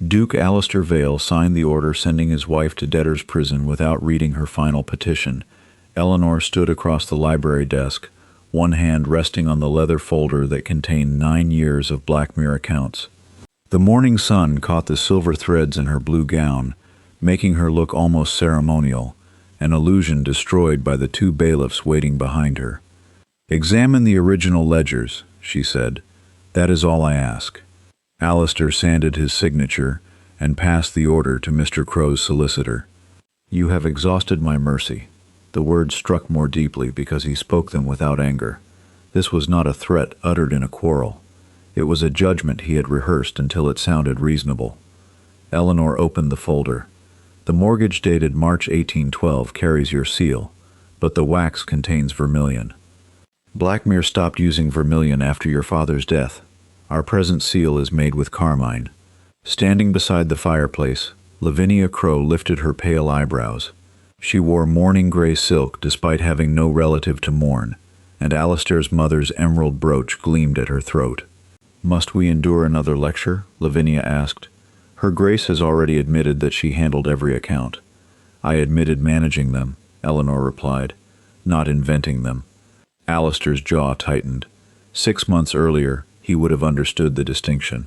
Duke Eleanor Vale signed the order sending his wife to debtor's prison without reading her final petition. Eleanor stood across the library desk, one hand resting on the leather folder that contained 9 years of Blackmere accounts. The morning sun caught the silver threads in her blue gown, making her look almost ceremonial, an illusion destroyed by the 2 bailiffs waiting behind her. "Examine the original ledgers," she said. "That is all I ask." Alistair sanded his signature and passed the order to Mr. Crow's solicitor. "You have exhausted my mercy." The words struck more deeply because he spoke them without anger. This was not a threat uttered in a quarrel. It was a judgment he had rehearsed until it sounded reasonable. Eleanor opened the folder. "The mortgage dated March 1812 carries your seal, but the wax contains vermilion. Blackmere stopped using vermilion after your father's death. Our present seal is made with carmine." Standing beside the fireplace, Lavinia Crow lifted her pale eyebrows. She wore mourning gray silk despite having no relative to mourn, and Alistair's mother's emerald brooch gleamed at her throat. "Must we endure another lecture?" Lavinia asked. Her Grace has already admitted that she handled every account. "I admitted managing them," Eleanor replied, "not inventing them." Alistair's jaw tightened. 6 months earlier, he would have understood the distinction.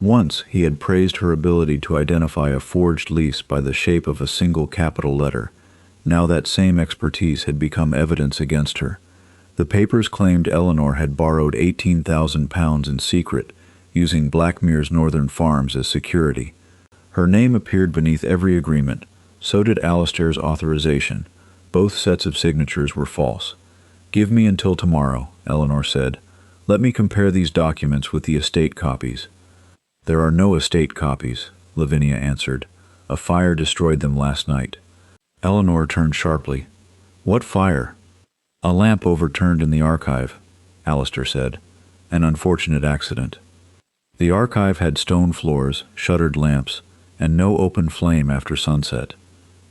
Once he had praised her ability to identify a forged lease by the shape of a single capital letter. Now that same expertise had become evidence against her. The papers claimed Eleanor had borrowed £18,000 in secret, using Blackmere's northern farms as security. Her name appeared beneath every agreement. So did Alistair's authorization. Both sets of signatures were false. "Give me until tomorrow," Eleanor said. "Let me compare these documents with the estate copies." "There are no estate copies," Lavinia answered. "A fire destroyed them last night." Eleanor turned sharply. "What fire?" "A lamp overturned in the archive," Alistair said. "An unfortunate accident." The archive had stone floors, shuttered lamps, and no open flame after sunset.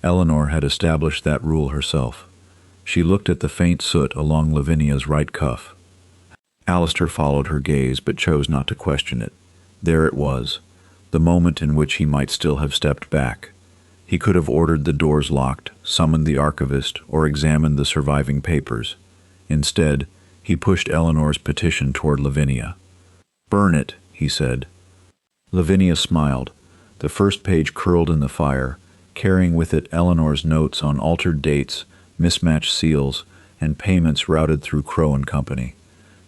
Eleanor had established that rule herself. She looked at the faint soot along Lavinia's right cuff. Alistair followed her gaze but chose not to question it. There it was, the moment in which he might still have stepped back. He could have ordered the doors locked, summoned the archivist, or examined the surviving papers. Instead, he pushed Eleanor's petition toward Lavinia. "Burn it," he said. Lavinia smiled. The first page curled in the fire, carrying with it Eleanor's notes on altered dates, mismatched seals, and payments routed through Crow and Company.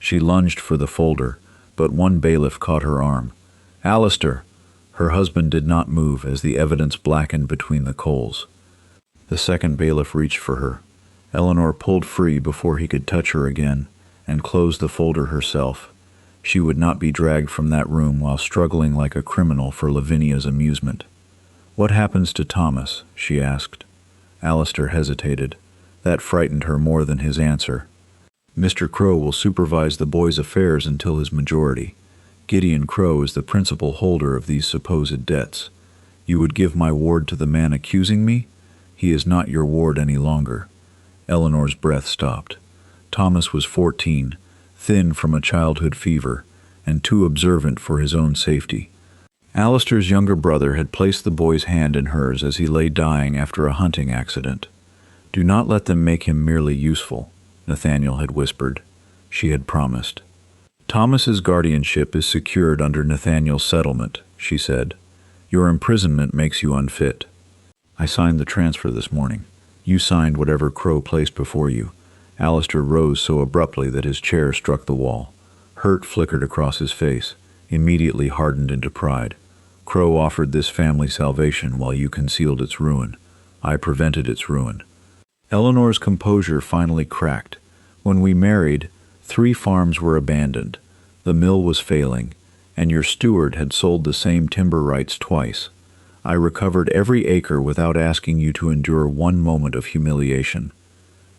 She lunged for the folder, but one bailiff caught her arm. "Alistair!" Her husband did not move as the evidence blackened between the coals. The second bailiff reached for her. Eleanor pulled free before he could touch her again, and closed the folder herself. She would not be dragged from that room while struggling like a criminal for Lavinia's amusement. "What happens to Thomas?" she asked. Alistair hesitated. That frightened her more than his answer. "Mr. Crow will supervise the boy's affairs until his majority. Gideon Crow is the principal holder of these supposed debts. You would give my ward to the man accusing me? He is not your ward any longer." Eleanor's breath stopped. Thomas was 14, thin from a childhood fever, and too observant for his own safety. Alistair's younger brother had placed the boy's hand in hers as he lay dying after a hunting accident. "Do not let them make him merely useful," Nathaniel had whispered. She had promised. "Thomas's guardianship is secured under Nathaniel's settlement," she said. "Your imprisonment makes you unfit." "I signed the transfer this morning. You signed whatever Crow placed before you." Alistair rose so abruptly that his chair struck the wall. Hurt flickered across his face, immediately hardened into pride. "Crow offered this family salvation while you concealed its ruin. I prevented its ruin." Eleanor's composure finally cracked. "When we married, 3 farms were abandoned. The mill was failing, and your steward had sold the same timber rights twice. I recovered every acre without asking you to endure one moment of humiliation.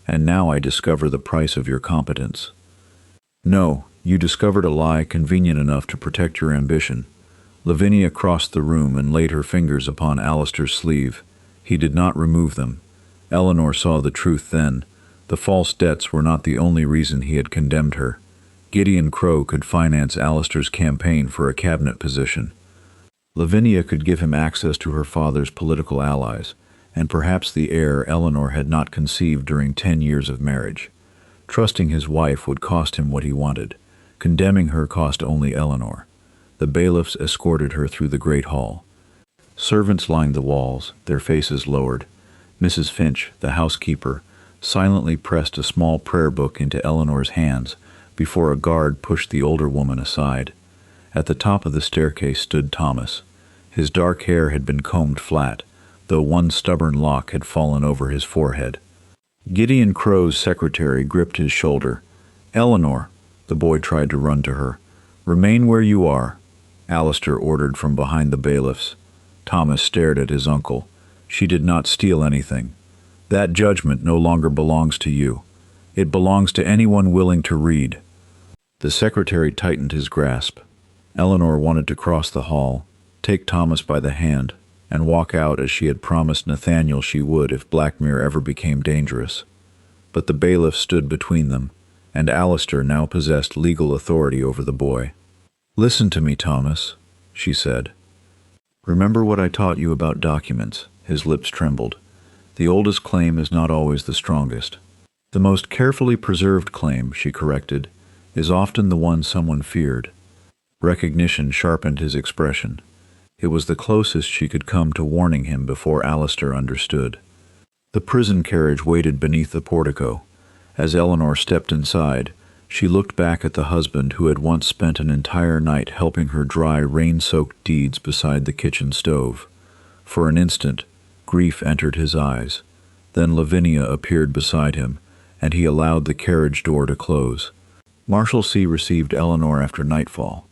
And now I discover the price of your competence." "No, you discovered a lie convenient enough to protect your ambition." Lavinia crossed the room and laid her fingers upon Alistair's sleeve. He did not remove them. Eleanor saw the truth then. The false debts were not the only reason he had condemned her. Gideon Crow could finance Alistair's campaign for a cabinet position. Lavinia could give him access to her father's political allies, and perhaps the heir Eleanor had not conceived during 10 years of marriage. Trusting his wife would cost him what he wanted. Condemning her cost only Eleanor. The bailiffs escorted her through the great hall. Servants lined the walls, their faces lowered. Mrs. Finch, the housekeeper, silently pressed a small prayer book into Eleanor's hands before a guard pushed the older woman aside. At the top of the staircase stood Thomas. His dark hair had been combed flat, though one stubborn lock had fallen over his forehead. Gideon Crow's secretary gripped his shoulder. "Eleanor," the boy tried to run to her. "Remain where you are," Alistair ordered from behind the bailiffs. Thomas stared at his uncle. "She did not steal anything. That judgment no longer belongs to you. It belongs to anyone willing to read." The secretary tightened his grasp. Eleanor wanted to cross the hall, take Thomas by the hand, and walk out as she had promised Nathaniel she would if Blackmere ever became dangerous. But the bailiff stood between them, and Alistair now possessed legal authority over the boy. "Listen to me, Thomas," she said. "Remember what I taught you about documents." His lips trembled. "The oldest claim is not always the strongest. The most carefully preserved claim," she corrected, "is often the one someone feared." Recognition sharpened his expression. It was the closest she could come to warning him before Alistair understood. The prison carriage waited beneath the portico. As Eleanor stepped inside, she looked back at the husband who had once spent an entire night helping her dry rain-soaked deeds beside the kitchen stove. For an instant, grief entered his eyes. Then Lavinia appeared beside him, and he allowed the carriage door to close. Marshalsea received Eleanor after nightfall.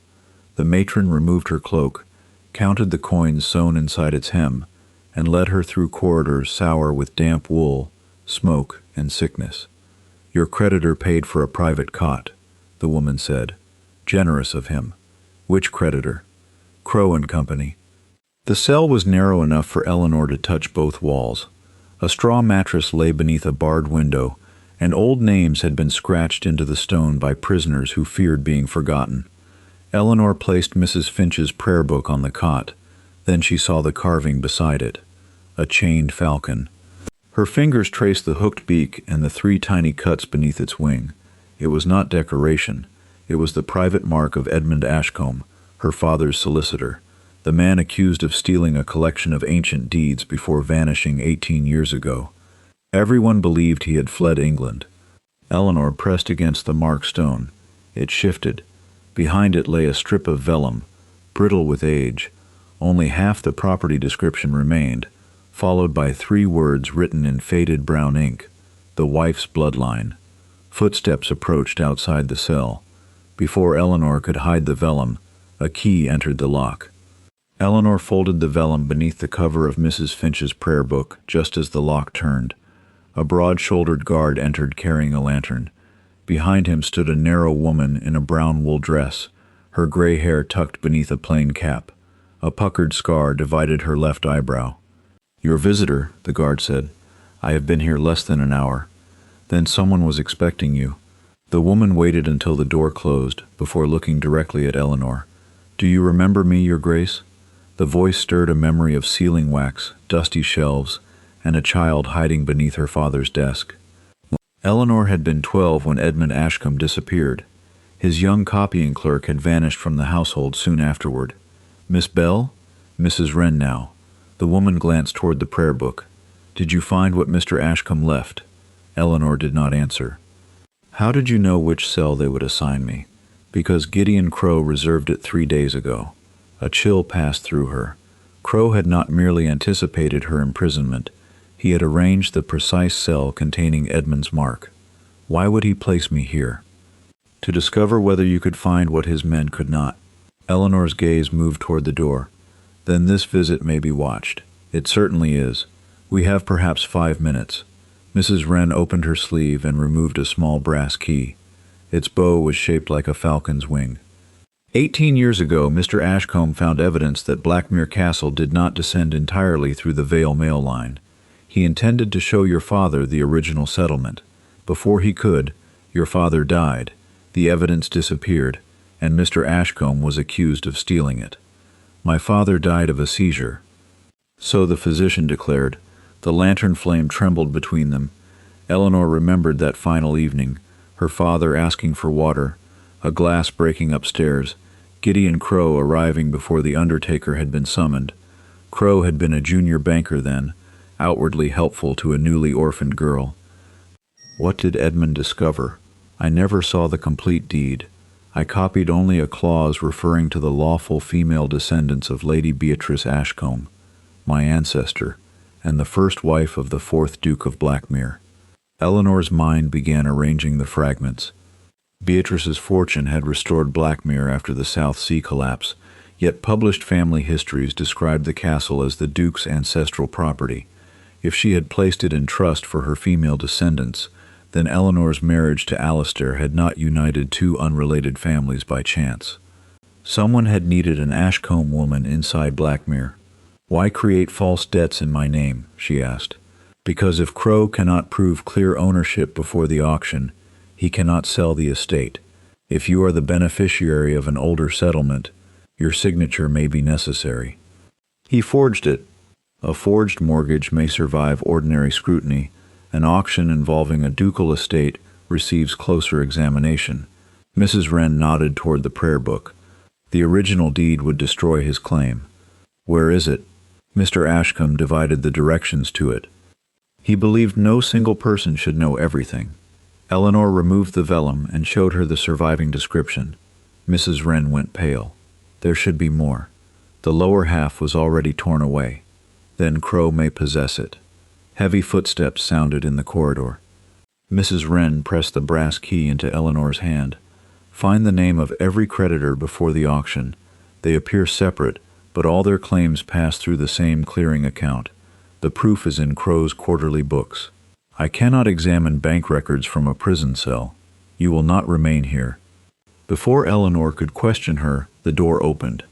The matron removed her cloak, counted the coins sewn inside its hem, and led her through corridors sour with damp wool, smoke, and sickness. "Your creditor paid for a private cot," the woman said. "Generous of him." "Which creditor?" "Crow and Company." The cell was narrow enough for Eleanor to touch both walls. A straw mattress lay beneath a barred window, and old names had been scratched into the stone by prisoners who feared being forgotten. Eleanor placed Mrs. Finch's prayer book on the cot. Then she saw the carving beside it, a chained falcon. Her fingers traced the hooked beak and the 3 tiny cuts beneath its wing. It was not decoration. It was the private mark of Edmund Ashcombe, her father's solicitor, the man accused of stealing a collection of ancient deeds before vanishing 18 years ago. Everyone believed he had fled England. Eleanor pressed against the marked stone. It shifted. Behind it lay a strip of vellum, brittle with age. Only half the property description remained, followed by 3 words written in faded brown ink: "The wife's bloodline." Footsteps approached outside the cell. Before Eleanor could hide the vellum, a key entered the lock. Eleanor folded the vellum beneath the cover of Mrs. Finch's prayer book just as the lock turned. A broad-shouldered guard entered carrying a lantern. Behind him stood a narrow woman in a brown wool dress, her gray hair tucked beneath a plain cap. A puckered scar divided her left eyebrow. "Your visitor," the guard said. "I have been here less than an hour." "Then someone was expecting you." The woman waited until the door closed before looking directly at Eleanor. "Do you remember me, Your Grace?" The voice stirred a memory of sealing wax, dusty shelves, and a child hiding beneath her father's desk. Eleanor had been 12 when Edmund Ashcombe disappeared. His young copying clerk had vanished from the household soon afterward. "Miss Bell?" "Mrs. Wren now." The woman glanced toward the prayer book. "Did you find what Mr. Ashcombe left?" Eleanor did not answer. "How did you know which cell they would assign me?" "Because Gideon Crow reserved it 3 days ago." A chill passed through her. Crow had not merely anticipated her imprisonment. He had arranged the precise cell containing Edmund's mark. "Why would he place me here?" "To discover whether you could find what his men could not." Eleanor's gaze moved toward the door. "Then this visit may be watched." "It certainly is. We have perhaps 5 minutes." Mrs. Wren opened her sleeve and removed a small brass key. Its bow was shaped like a falcon's wing. 18 years ago, Mr. Ashcombe found evidence that Blackmere Castle did not descend entirely through the Vale mail line. He intended to show your father the original settlement. Before he could, your father died, the evidence disappeared, and Mr. Ashcombe was accused of stealing it. My father died of a seizure." So the physician declared. The lantern flame trembled between them. Eleanor remembered that final evening, her father asking for water, a glass breaking upstairs, Gideon Crow arriving before the undertaker had been summoned. Crow had been a junior banker then, outwardly helpful to a newly orphaned girl. What did Edmund discover? I never saw the complete deed. I copied only a clause referring to the lawful female descendants of Lady Beatrice Ashcombe, my ancestor, and the first wife of the 4th Duke of Blackmere. Eleanor's mind began arranging the fragments. Beatrice's fortune had restored Blackmere after the South Sea collapse, yet published family histories described the castle as the Duke's ancestral property. If she had placed it in trust for her female descendants, then Eleanor's marriage to Alistair had not united two unrelated families by chance. Someone had needed an Ashcombe woman inside Blackmere. "Why create false debts in my name?" she asked. "Because if Crow cannot prove clear ownership before the auction, he cannot sell the estate. If you are the beneficiary of an older settlement, your signature may be necessary." He forged it. A forged mortgage may survive ordinary scrutiny. An auction involving a ducal estate receives closer examination. Mrs. Wren nodded toward the prayer book. The original deed would destroy his claim. "Where is it?" Mr. Ashcombe divided the directions to it. He believed no single person should know everything. Eleanor removed the vellum and showed her the surviving description. Mrs. Wren went pale. There should be more. The lower half was already torn away. Then Crow may possess it. Heavy footsteps sounded in the corridor. Mrs. Wren pressed the brass key into Eleanor's hand. "Find the name of every creditor before the auction. They appear separate, but all their claims pass through the same clearing account. The proof is in Crow's quarterly books. I cannot examine bank records from a prison cell. You will not remain here." Before Eleanor could question her, the door opened.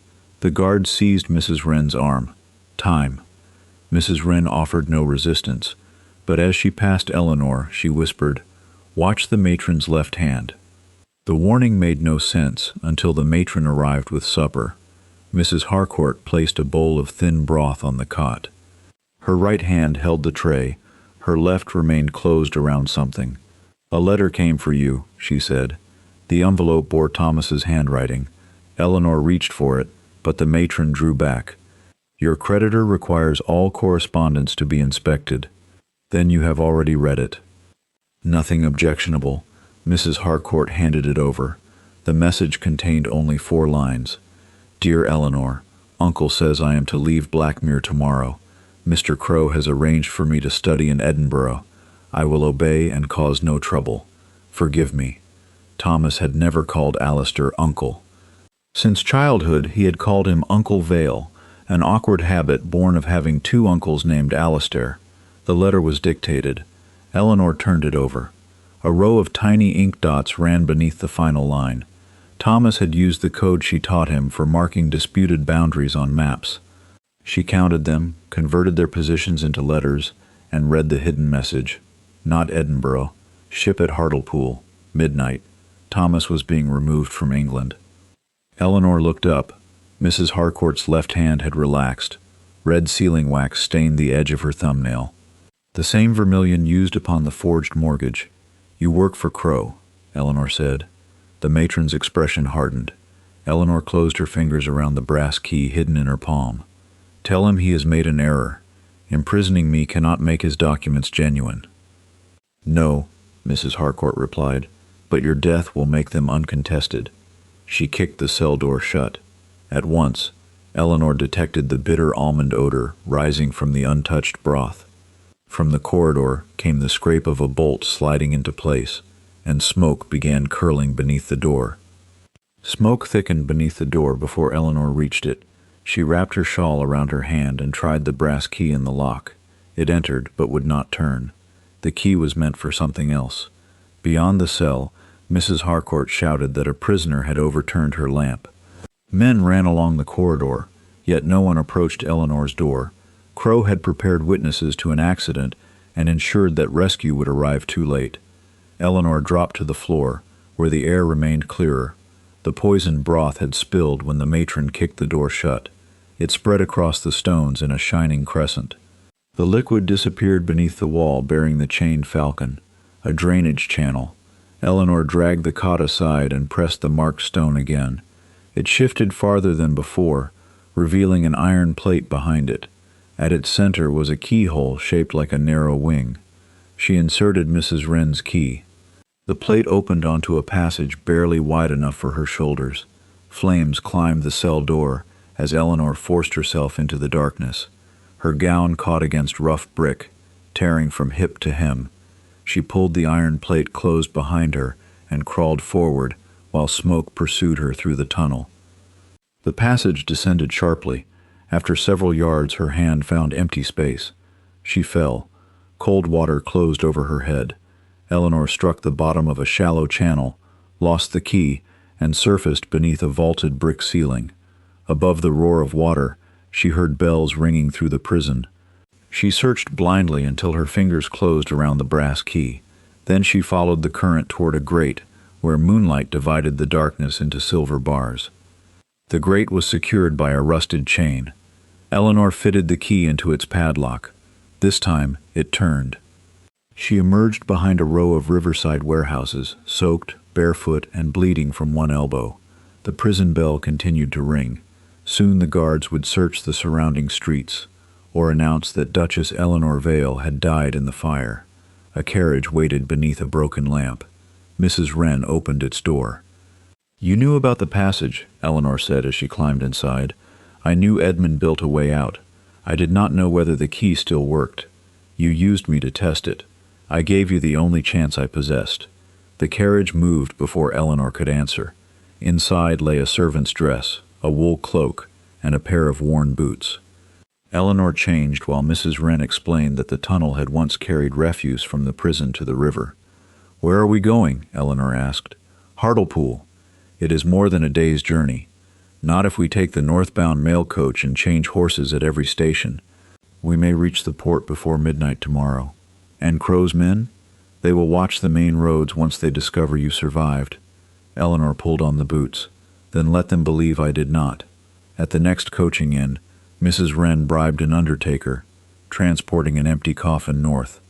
The guard seized Mrs. Wren's arm. "Time." Mrs. Wren offered no resistance, but as she passed Eleanor, she whispered, "Watch the matron's left hand." The warning made no sense until the matron arrived with supper. Mrs. Harcourt placed a bowl of thin broth on the cot. Her right hand held the tray. Her left remained closed around something. "A letter came for you," she said. The envelope bore Thomas's handwriting. Eleanor reached for it, but the matron drew back. "Your creditor requires all correspondence to be inspected. Then you have already read it." Nothing objectionable. Mrs. Harcourt handed it over. The message contained only 4 lines. "Dear Eleanor, Uncle says I am to leave Blackmere tomorrow. Mr. Crow has arranged for me to study in Edinburgh. I will obey and cause no trouble. Forgive me." Thomas had never called Alistair Uncle. Since childhood he had called him Uncle Vale, an awkward habit born of having 2 uncles named Alistair. The letter was dictated. Eleanor turned it over. A row of tiny ink dots ran beneath the final line. Thomas had used the code she taught him for marking disputed boundaries on maps. She counted them, converted their positions into letters, and read the hidden message. Not Edinburgh. Ship at Hartlepool. Midnight. Thomas was being removed from England. Eleanor looked up. Mrs. Harcourt's left hand had relaxed. Red sealing wax stained the edge of her thumbnail. "The same vermilion used upon the forged mortgage. You work for Crow," Eleanor said. The matron's expression hardened. Eleanor closed her fingers around the brass key hidden in her palm. "Tell him he has made an error. Imprisoning me cannot make his documents genuine." "No," Mrs. Harcourt replied, "but your death will make them uncontested." She kicked the cell door shut. At once, Eleanor detected the bitter almond odor rising from the untouched broth. From the corridor came the scrape of a bolt sliding into place, and smoke began curling beneath the door. Smoke thickened beneath the door before Eleanor reached it. She wrapped her shawl around her hand and tried the brass key in the lock. It entered, but would not turn. The key was meant for something else. Beyond the cell, Mrs. Harcourt shouted that a prisoner had overturned her lamp. Men ran along the corridor, yet no one approached Eleanor's door. Crow had prepared witnesses to an accident and ensured that rescue would arrive too late. Eleanor dropped to the floor, where the air remained clearer. The poisoned broth had spilled when the matron kicked the door shut. It spread across the stones in a shining crescent. The liquid disappeared beneath the wall bearing the chained falcon, a drainage channel. Eleanor dragged the cot aside and pressed the marked stone again. It shifted farther than before, revealing an iron plate behind it. At its center was a keyhole shaped like a narrow wing. She inserted Mrs. Wren's key. The plate opened onto a passage barely wide enough for her shoulders. Flames climbed the cell door as Eleanor forced herself into the darkness. Her gown caught against rough brick, tearing from hip to hem. She pulled the iron plate closed behind her and crawled forward while smoke pursued her through the tunnel. The passage descended sharply. After several yards, her hand found empty space. She fell. Cold water closed over her head. Eleanor struck the bottom of a shallow channel, lost the key, and surfaced beneath a vaulted brick ceiling. Above the roar of water, she heard bells ringing through the prison. She searched blindly until her fingers closed around the brass key. Then she followed the current toward a grate, where moonlight divided the darkness into silver bars. The grate was secured by a rusted chain. Eleanor fitted the key into its padlock. This time, it turned. She emerged behind a row of riverside warehouses, soaked, barefoot, and bleeding from one elbow. The prison bell continued to ring. Soon the guards would search the surrounding streets, or announce that Duchess Eleanor Vale had died in the fire. A carriage waited beneath a broken lamp. Mrs. Wren opened its door. "You knew about the passage," Eleanor said as she climbed inside. "I knew Edmund built a way out. I did not know whether the key still worked. You used me to test it. I gave you the only chance I possessed." The carriage moved before Eleanor could answer. Inside lay a servant's dress, a wool cloak, and a pair of worn boots. Eleanor changed while Mrs. Wren explained that the tunnel had once carried refuse from the prison to the river. "Where are we going?" Eleanor asked. "Hartlepool. It is more than a day's journey. Not if we take the northbound mail coach and change horses at every station. We may reach the port before midnight tomorrow. And Crow's men? They will watch the main roads once they discover you survived." Eleanor pulled on the boots. "Then let them believe I did not." At the next coaching inn, Mrs. Wren bribed an undertaker, transporting an empty coffin north.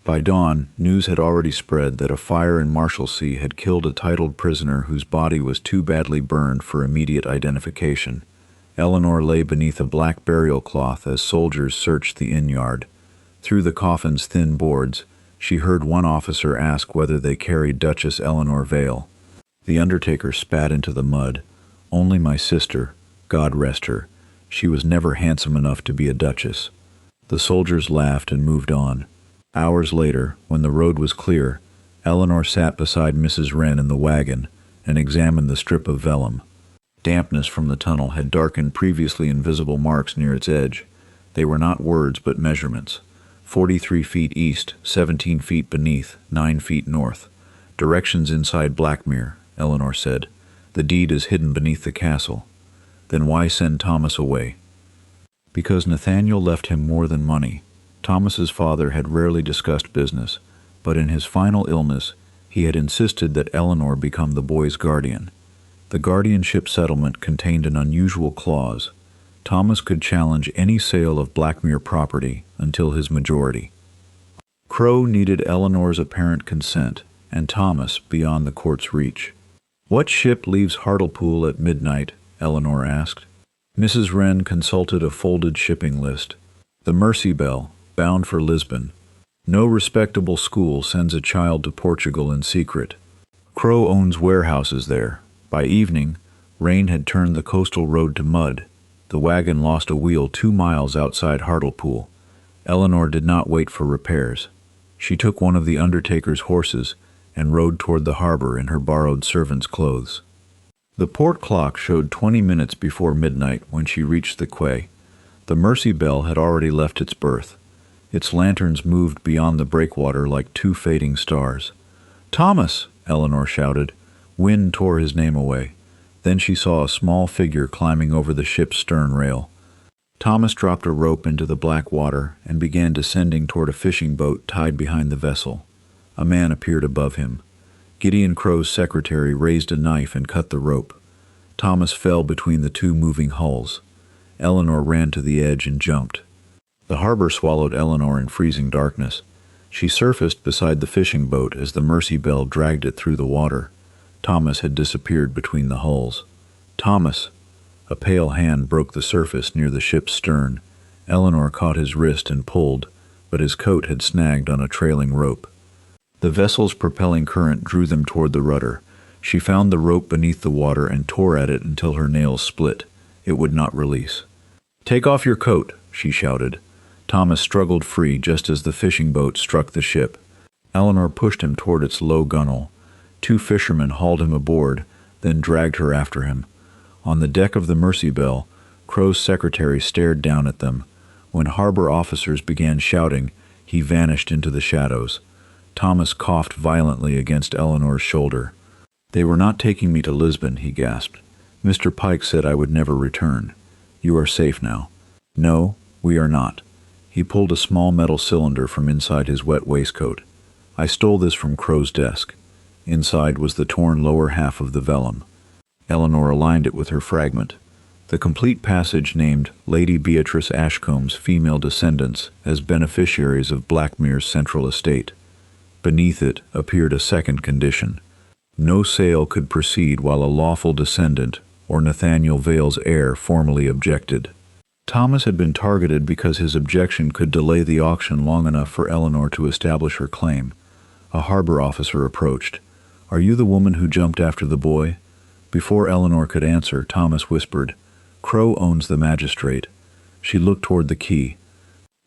By dawn, news had already spread that a fire in Marshalsea had killed a titled prisoner whose body was too badly burned for immediate identification. Eleanor lay beneath a black burial cloth as soldiers searched the inn yard. Through the coffin's thin boards, she heard one officer ask whether they carried Duchess Eleanor Vale. The undertaker spat into the mud. "Only my sister, God rest her. She was never handsome enough to be a duchess." The soldiers laughed and moved on. Hours later, when the road was clear, Eleanor sat beside Mrs. Wren in the wagon and examined the strip of vellum. Dampness from the tunnel had darkened previously invisible marks near its edge. They were not words but measurements. 43 feet east, 17 feet beneath, 9 feet north. Directions inside Blackmere, Eleanor said. "The deed is hidden beneath the castle." "Then why send Thomas away?" "Because Nathaniel left him more than money." Thomas's father had rarely discussed business, but in his final illness, he had insisted that Eleanor become the boy's guardian. The guardianship settlement contained an unusual clause. Thomas could challenge any sale of Blackmere property until his majority. Crow needed Eleanor's apparent consent, and Thomas beyond the court's reach. "What ship leaves Hartlepool at midnight?" Eleanor asked. Mrs. Wren consulted a folded shipping list. "The Mercy Belle, bound for Lisbon. No respectable school sends a child to Portugal in secret. Crow owns warehouses there. By evening, rain had turned the coastal road to mud. The wagon lost a wheel 2 miles outside Hartlepool. Eleanor did not wait for repairs. She took one of the undertaker's horses and rode toward the harbor in her borrowed servant's clothes. The port clock showed 20 minutes before midnight when she reached the quay. The Mercy Belle had already left its berth. Its lanterns moved beyond the breakwater like 2 fading stars. "Thomas!" Eleanor shouted. Wind tore his name away. Then she saw a small figure climbing over the ship's stern rail. Thomas dropped a rope into the black water and began descending toward a fishing boat tied behind the vessel. A man appeared above him. Gideon Crow's secretary raised a knife and cut the rope. Thomas fell between the 2 moving hulls. Eleanor ran to the edge and jumped. The harbor swallowed Eleanor in freezing darkness. She surfaced beside the fishing boat as the Mercy Belle dragged it through the water. Thomas had disappeared between the hulls. "Thomas!" A pale hand broke the surface near the ship's stern. Eleanor caught his wrist and pulled, but his coat had snagged on a trailing rope. The vessel's propelling current drew them toward the rudder. She found the rope beneath the water and tore at it until her nails split. It would not release. "Take off your coat," she shouted. Thomas struggled free just as the fishing boat struck the ship. Eleanor pushed him toward its low gunwale. Two fishermen hauled him aboard, then dragged her after him. On the deck of the Mercy Belle, Crow's secretary stared down at them. When harbor officers began shouting, he vanished into the shadows. Thomas coughed violently against Eleanor's shoulder. "They were not taking me to Lisbon," he gasped. "Mr. Pike said I would never return. You are safe now." "No, we are not." He pulled a small metal cylinder from inside his wet waistcoat. "I stole this from Crow's desk." Inside was the torn lower half of the vellum. Eleanor aligned it with her fragment. The complete passage named Lady Beatrice Ashcomb's female descendants as beneficiaries of Blackmere's central estate. Beneath it appeared a second condition. No sale could proceed while a lawful descendant, or Nathaniel Vale's heir, formally objected. Thomas had been targeted because his objection could delay the auction long enough for Eleanor to establish her claim. A harbor officer approached. "Are you the woman who jumped after the boy?" Before Eleanor could answer, Thomas whispered, "Crow owns the magistrate." She looked toward the quay.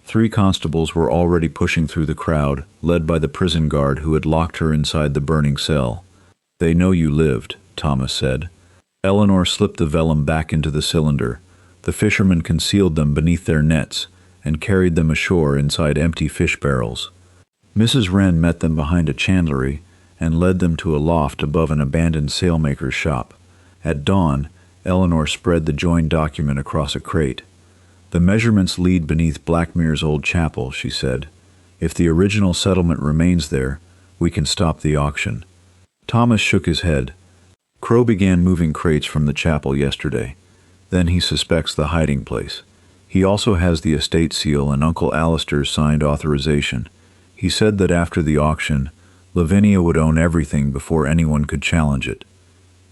3 constables were already pushing through the crowd, led by the prison guard who had locked her inside the burning cell. "They know you lived," Thomas said. Eleanor slipped the vellum back into the cylinder. The fishermen concealed them beneath their nets and carried them ashore inside empty fish barrels. Mrs. Wren met them behind a chandlery and led them to a loft above an abandoned sailmaker's shop. At dawn, Eleanor spread the joined document across a crate. "The measurements lead beneath Blackmere's old chapel," she said. "If the original settlement remains there, we can stop the auction." Thomas shook his head. "Crow began moving crates from the chapel yesterday. Then he suspects the hiding place. He also has the estate seal and Uncle Alistair's signed authorization. He said that after the auction, Lavinia would own everything before anyone could challenge it."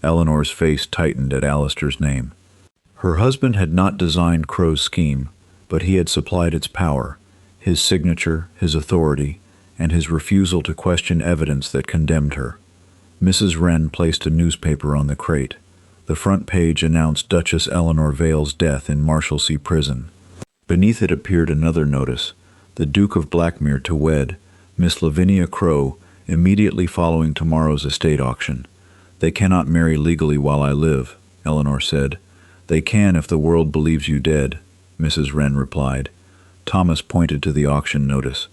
Eleanor's face tightened at Alistair's name. Her husband had not designed Crow's scheme, but he had supplied its power, his signature, his authority, and his refusal to question evidence that condemned her. Mrs. Wren placed a newspaper on the crate. The front page announced Duchess Eleanor Vale's death in Marshalsea Prison. Beneath it appeared another notice: the Duke of Blackmere to wed Miss Lavinia Crow immediately following tomorrow's estate auction. "They cannot marry legally while I live," Eleanor said. "They can if the world believes you dead," Mrs. Wren replied. Thomas pointed to the auction notice.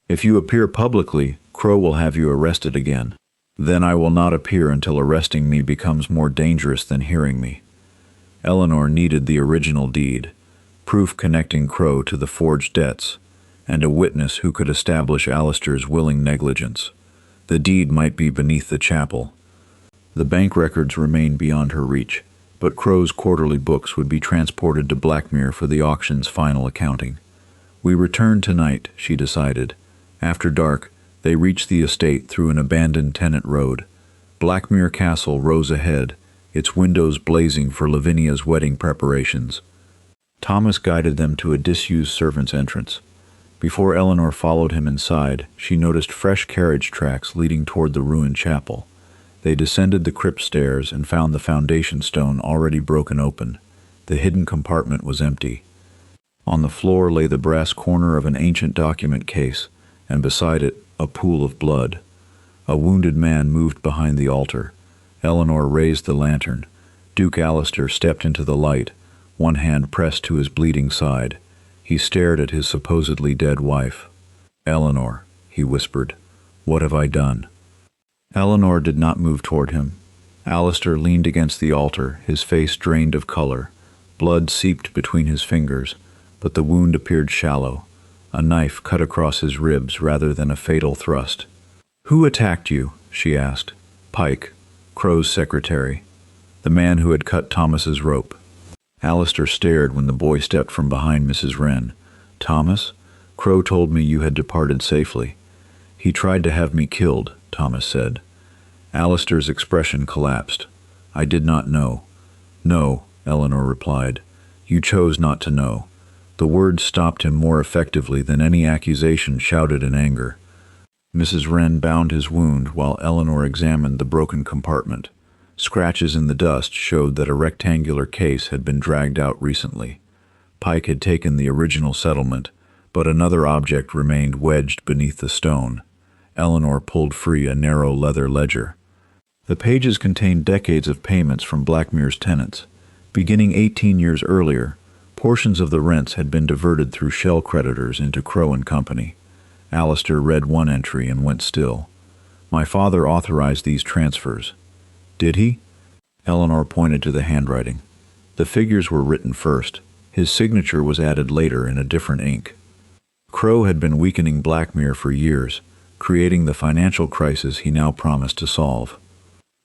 "If you appear publicly, Crow will have you arrested again. Then I will not appear until arresting me becomes more dangerous than hearing me." Eleanor needed the original deed, proof connecting Crow to the forged debts, and a witness who could establish Alistair's willing negligence. The deed might be beneath the chapel. The bank records remained beyond her reach, but Crow's quarterly books would be transported to Blackmere for the auction's final accounting. "We return tonight," she decided. After dark, they reached the estate through an abandoned tenant road. Blackmere Castle rose ahead, its windows blazing for Lavinia's wedding preparations. Thomas guided them to a disused servant's entrance. Before Eleanor followed him inside, she noticed fresh carriage tracks leading toward the ruined chapel. They descended the crypt stairs and found the foundation stone already broken open. The hidden compartment was empty. On the floor lay the brass corner of an ancient document case, and beside it, a pool of blood. A wounded man moved behind the altar. Eleanor raised the lantern. Duke Alistair stepped into the light, one hand pressed to his bleeding side. He stared at his supposedly dead wife. "Eleanor," he whispered, "what have I done?" Eleanor did not move toward him. Alistair leaned against the altar, his face drained of color. Blood seeped between his fingers, but the wound appeared shallow. A knife cut across his ribs rather than a fatal thrust. "Who attacked you?" she asked. "Pike, Crow's secretary, the man who had cut Thomas's rope." Alistair stared when the boy stepped from behind Mrs. Wren. "Thomas, Crow told me you had departed safely." "He tried to have me killed," Thomas said. Alistair's expression collapsed. "I did not know." "No," Eleanor replied. "You chose not to know." The words stopped him more effectively than any accusation shouted in anger. Mrs. Wren bound his wound while Eleanor examined the broken compartment. Scratches in the dust showed that a rectangular case had been dragged out recently. Pike had taken the original settlement, but another object remained wedged beneath the stone. Eleanor pulled free a narrow leather ledger. The pages contained decades of payments from Blackmere's tenants. Beginning 18 years earlier, portions of the rents had been diverted through shell creditors into Crow and Company. Alistair read one entry and went still. "My father authorized these transfers." "Did he?" Eleanor pointed to the handwriting. The figures were written first. His signature was added later in a different ink. Crow had been weakening Blackmere for years, creating the financial crisis he now promised to solve.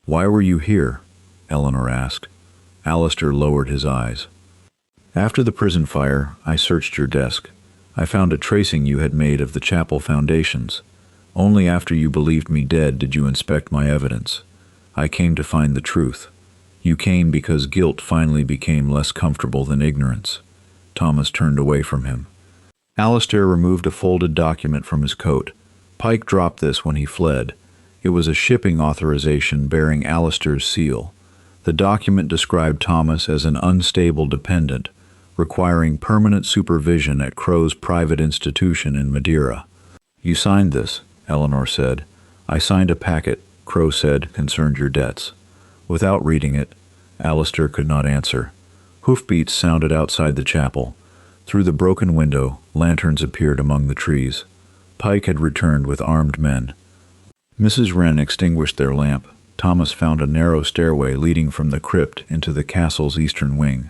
"Why were you here?" Eleanor asked. Alistair lowered his eyes. "After the prison fire, I searched your desk. I found a tracing you had made of the chapel foundations. Only after you believed me dead did you inspect my evidence. I came to find the truth. You came because guilt finally became less comfortable than ignorance." Thomas turned away from him. Alistair removed a folded document from his coat. Pike dropped this when he fled. It was a shipping authorization bearing Alistair's seal. The document described Thomas as an unstable dependent, requiring permanent supervision at Crow's private institution in Madeira. "You signed this," Eleanor said. "I signed a packet," Crow said, "concerned your debts." Without reading it, Alistair could not answer. Hoofbeats sounded outside the chapel. Through the broken window, lanterns appeared among the trees. Pike had returned with armed men. Mrs. Wren extinguished their lamp. Thomas found a narrow stairway leading from the crypt into the castle's eastern wing.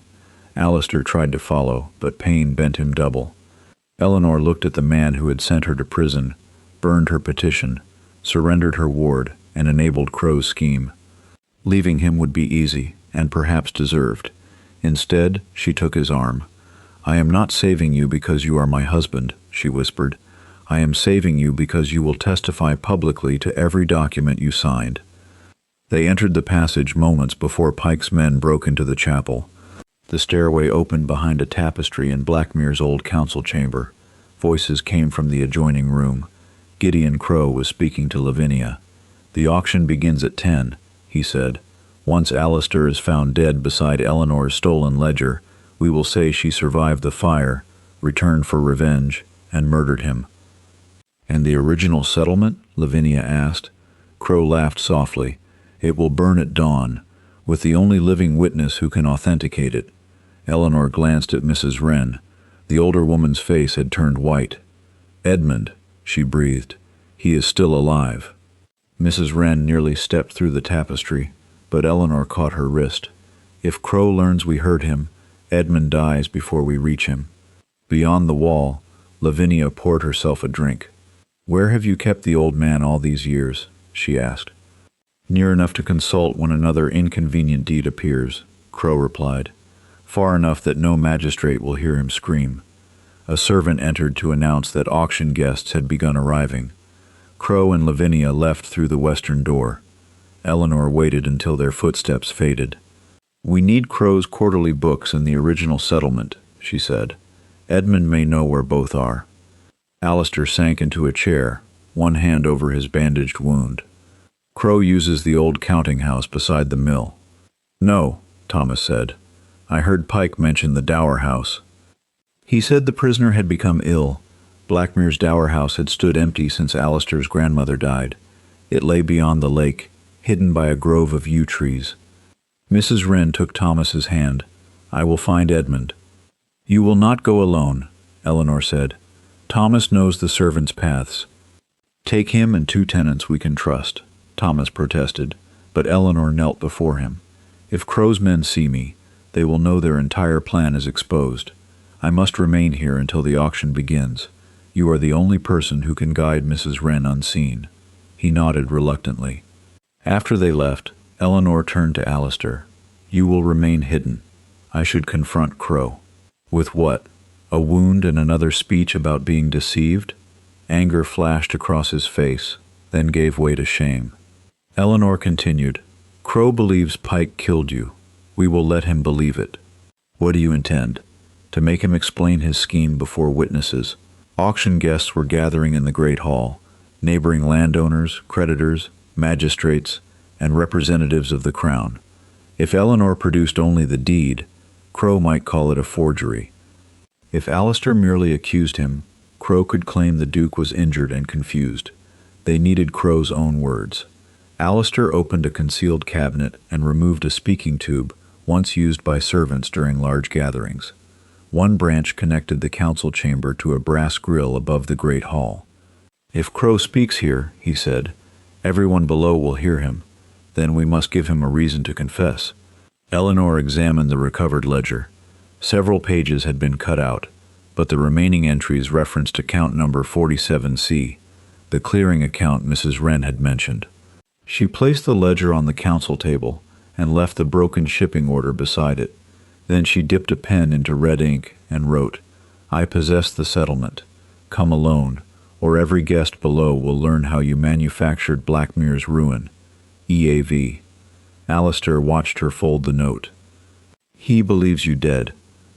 Alistair tried to follow, but pain bent him double. Eleanor looked at the man who had sent her to prison, burned her petition, surrendered her ward, and enabled Crow's scheme. Leaving him would be easy, and perhaps deserved. Instead, she took his arm. "I am not saving you because you are my husband," she whispered. "I am saving you because you will testify publicly to every document you signed." They entered the passage moments before Pike's men broke into the chapel. The stairway opened behind a tapestry in Blackmere's old council chamber. Voices came from the adjoining room. Gideon Crow was speaking to Lavinia. "The auction begins at 10, he said. "Once Alistair is found dead beside Eleanor's stolen ledger, we will say she survived the fire, returned for revenge, and murdered him." "And the original settlement?" Lavinia asked. Crow laughed softly. "It will burn at dawn, with the only living witness who can authenticate it." Eleanor glanced at Mrs. Wren. The older woman's face had turned white. "Edmund," she breathed. "He is still alive." Mrs. Wren nearly stepped through the tapestry, but Eleanor caught her wrist. "If Crow learns we hurt him, Edmund dies before we reach him." Beyond the wall, Lavinia poured herself a drink. "Where have you kept the old man all these years?" she asked. "Near enough to consult when another inconvenient deed appears," Crow replied. "Far enough that no magistrate will hear him scream." A servant entered to announce that auction guests had begun arriving. Crow and Lavinia left through the western door. Eleanor waited until their footsteps faded. "We need Crow's quarterly books and the original settlement," she said. "Edmund may know where both are." Alistair sank into a chair, one hand over his bandaged wound. "Crow uses the old counting house beside the mill." "No," Thomas said. "I heard Pike mention the Dower House." He said the prisoner had become ill. Blackmere's Dower House had stood empty since Alistair's grandmother died. It lay beyond the lake, hidden by a grove of yew trees. Mrs. Wren took Thomas's hand. "I will find Edmund." "You will not go alone," Eleanor said. "Thomas knows the servants' paths." "Take him and 2 tenants we can trust," Thomas protested, but Eleanor knelt before him. "If Crow's men see me, they will know their entire plan is exposed. I must remain here until the auction begins. You are the only person who can guide Mrs. Wren unseen." He nodded reluctantly. After they left, Eleanor turned to Alistair. "You will remain hidden. I should confront Crow. With what? A wound and another speech about being deceived? Anger flashed across his face, then gave way to shame. Eleanor continued, Crow believes Pike killed you. We will let him believe it. What do you intend? To make him explain his scheme before witnesses. Auction guests were gathering in the great hall, neighboring landowners, creditors, magistrates, and representatives of the crown. If Eleanor produced only the deed, Crow might call it a forgery. If Alistair merely accused him, Crow could claim the Duke was injured and confused. They needed Crow's own words. Alistair opened a concealed cabinet and removed a speaking tube, once used by servants during large gatherings. One branch connected the council chamber to a brass grill above the great hall. If Crow speaks here, he said, everyone below will hear him. Then we must give him a reason to confess. Eleanor examined the recovered ledger. Several pages had been cut out, but the remaining entries referenced account number 47C, the clearing account Mrs. Wren had mentioned. She placed the ledger on the council table and left the broken shipping order beside it. Then she dipped a pen into red ink and wrote, I possess the settlement. Come alone, or every guest below will learn how you manufactured Blackmere's ruin. EAV. Alistair watched her fold the note. He believes you dead.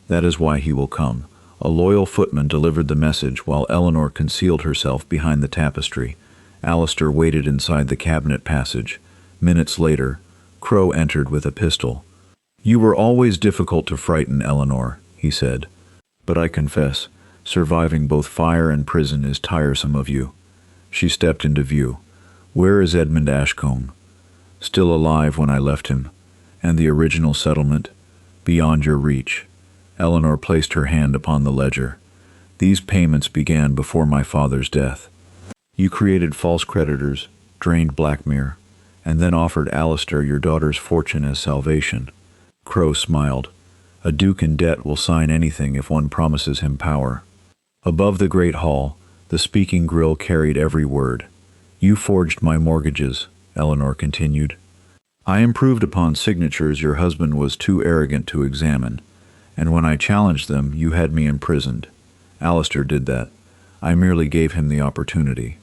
That is why he will come. A loyal footman delivered the message while Eleanor concealed herself behind the tapestry. Alistair waited inside the cabinet passage. Minutes later, Crow entered with a pistol. You were always difficult to frighten, Eleanor, he said. But I confess, surviving both fire and prison is tiresome of you. She stepped into view. Where is Edmund Ashcombe? Still alive when I left him. And the original settlement? Beyond your reach. Eleanor placed her hand upon the ledger. These payments began before my father's death. You created false creditors, drained Blackmere, and then offered Alistair your daughter's fortune as salvation. Crow smiled. A duke in debt will sign anything if one promises him power. Above the great hall, the speaking grill carried every word. You forged my mortgages, Eleanor continued. I improved upon signatures your husband was too arrogant to examine, and when I challenged them, you had me imprisoned. Alistair did that. I merely gave him the opportunity.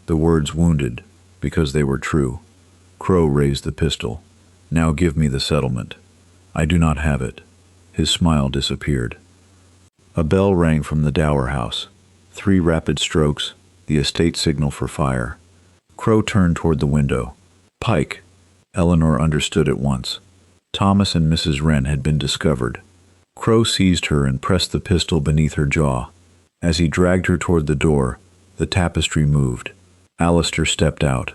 The words wounded, because they were true. Crow raised the pistol. Now give me the settlement. I do not have it. His smile disappeared. A bell rang from the dower house. 3 rapid strokes, the estate signal for fire. Crow turned toward the window. Pike. Eleanor understood at once. Thomas and Mrs. Wren had been discovered. Crow seized her and pressed the pistol beneath her jaw. As he dragged her toward the door, the tapestry moved. Alistair stepped out.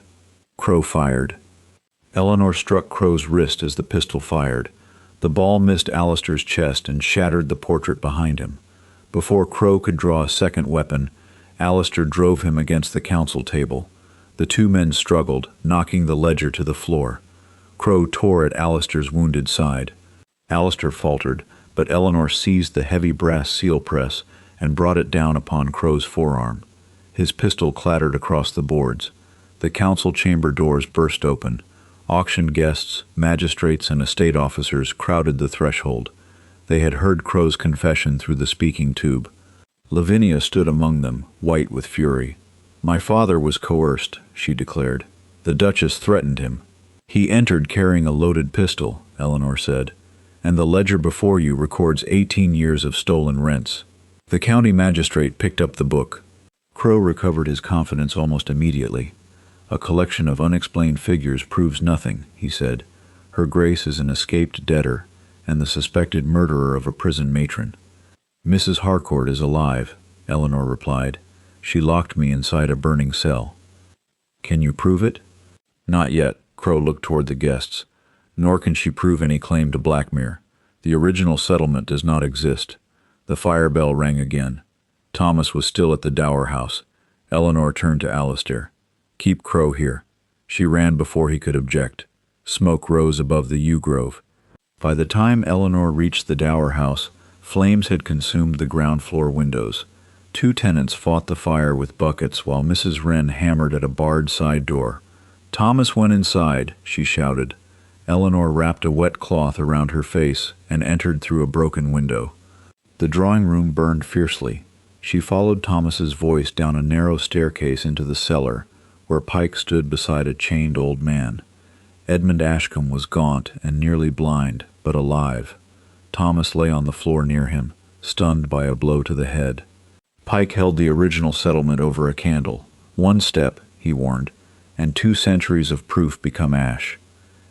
Crow fired. Eleanor struck Crow's wrist as the pistol fired. The ball missed Alistair's chest and shattered the portrait behind him. Before Crow could draw a second weapon, Alistair drove him against the council table. The 2 men struggled, knocking the ledger to the floor. Crow tore at Alistair's wounded side. Alistair faltered, but Eleanor seized the heavy brass seal press and brought it down upon Crow's forearm. His pistol clattered across the boards. The council chamber doors burst open. Auction guests, magistrates, and estate officers crowded the threshold. They had heard Crow's confession through the speaking tube. Lavinia stood among them, white with fury. My father was coerced, she declared. The Duchess threatened him. He entered carrying a loaded pistol, Eleanor said, and the ledger before you records 18 years of stolen rents. The county magistrate picked up the book. Crow recovered his confidence almost immediately. A collection of unexplained figures proves nothing, he said. Her Grace is an escaped debtor and the suspected murderer of a prison matron. Mrs. Harcourt is alive, Eleanor replied. She locked me inside a burning cell. Can you prove it? Not yet, Crow looked toward the guests. Nor can she prove any claim to Blackmere. The original settlement does not exist. The fire bell rang again. Thomas was still at the dower house. Eleanor turned to Alistair. Keep Crow here. She ran before he could object. Smoke rose above the yew grove. By the time Eleanor reached the dower house, flames had consumed the ground floor windows. 2 tenants fought the fire with buckets while Mrs. Wren hammered at a barred side door. Thomas went inside, she shouted. Eleanor wrapped a wet cloth around her face and entered through a broken window. The drawing room burned fiercely. She followed Thomas's voice down a narrow staircase into the cellar, where Pike stood beside a chained old man. Edmund Ashcombe was gaunt and nearly blind, but alive. Thomas lay on the floor near him, stunned by a blow to the head. Pike held the original settlement over a candle. "One step," he warned, "and 2 centuries of proof become ash."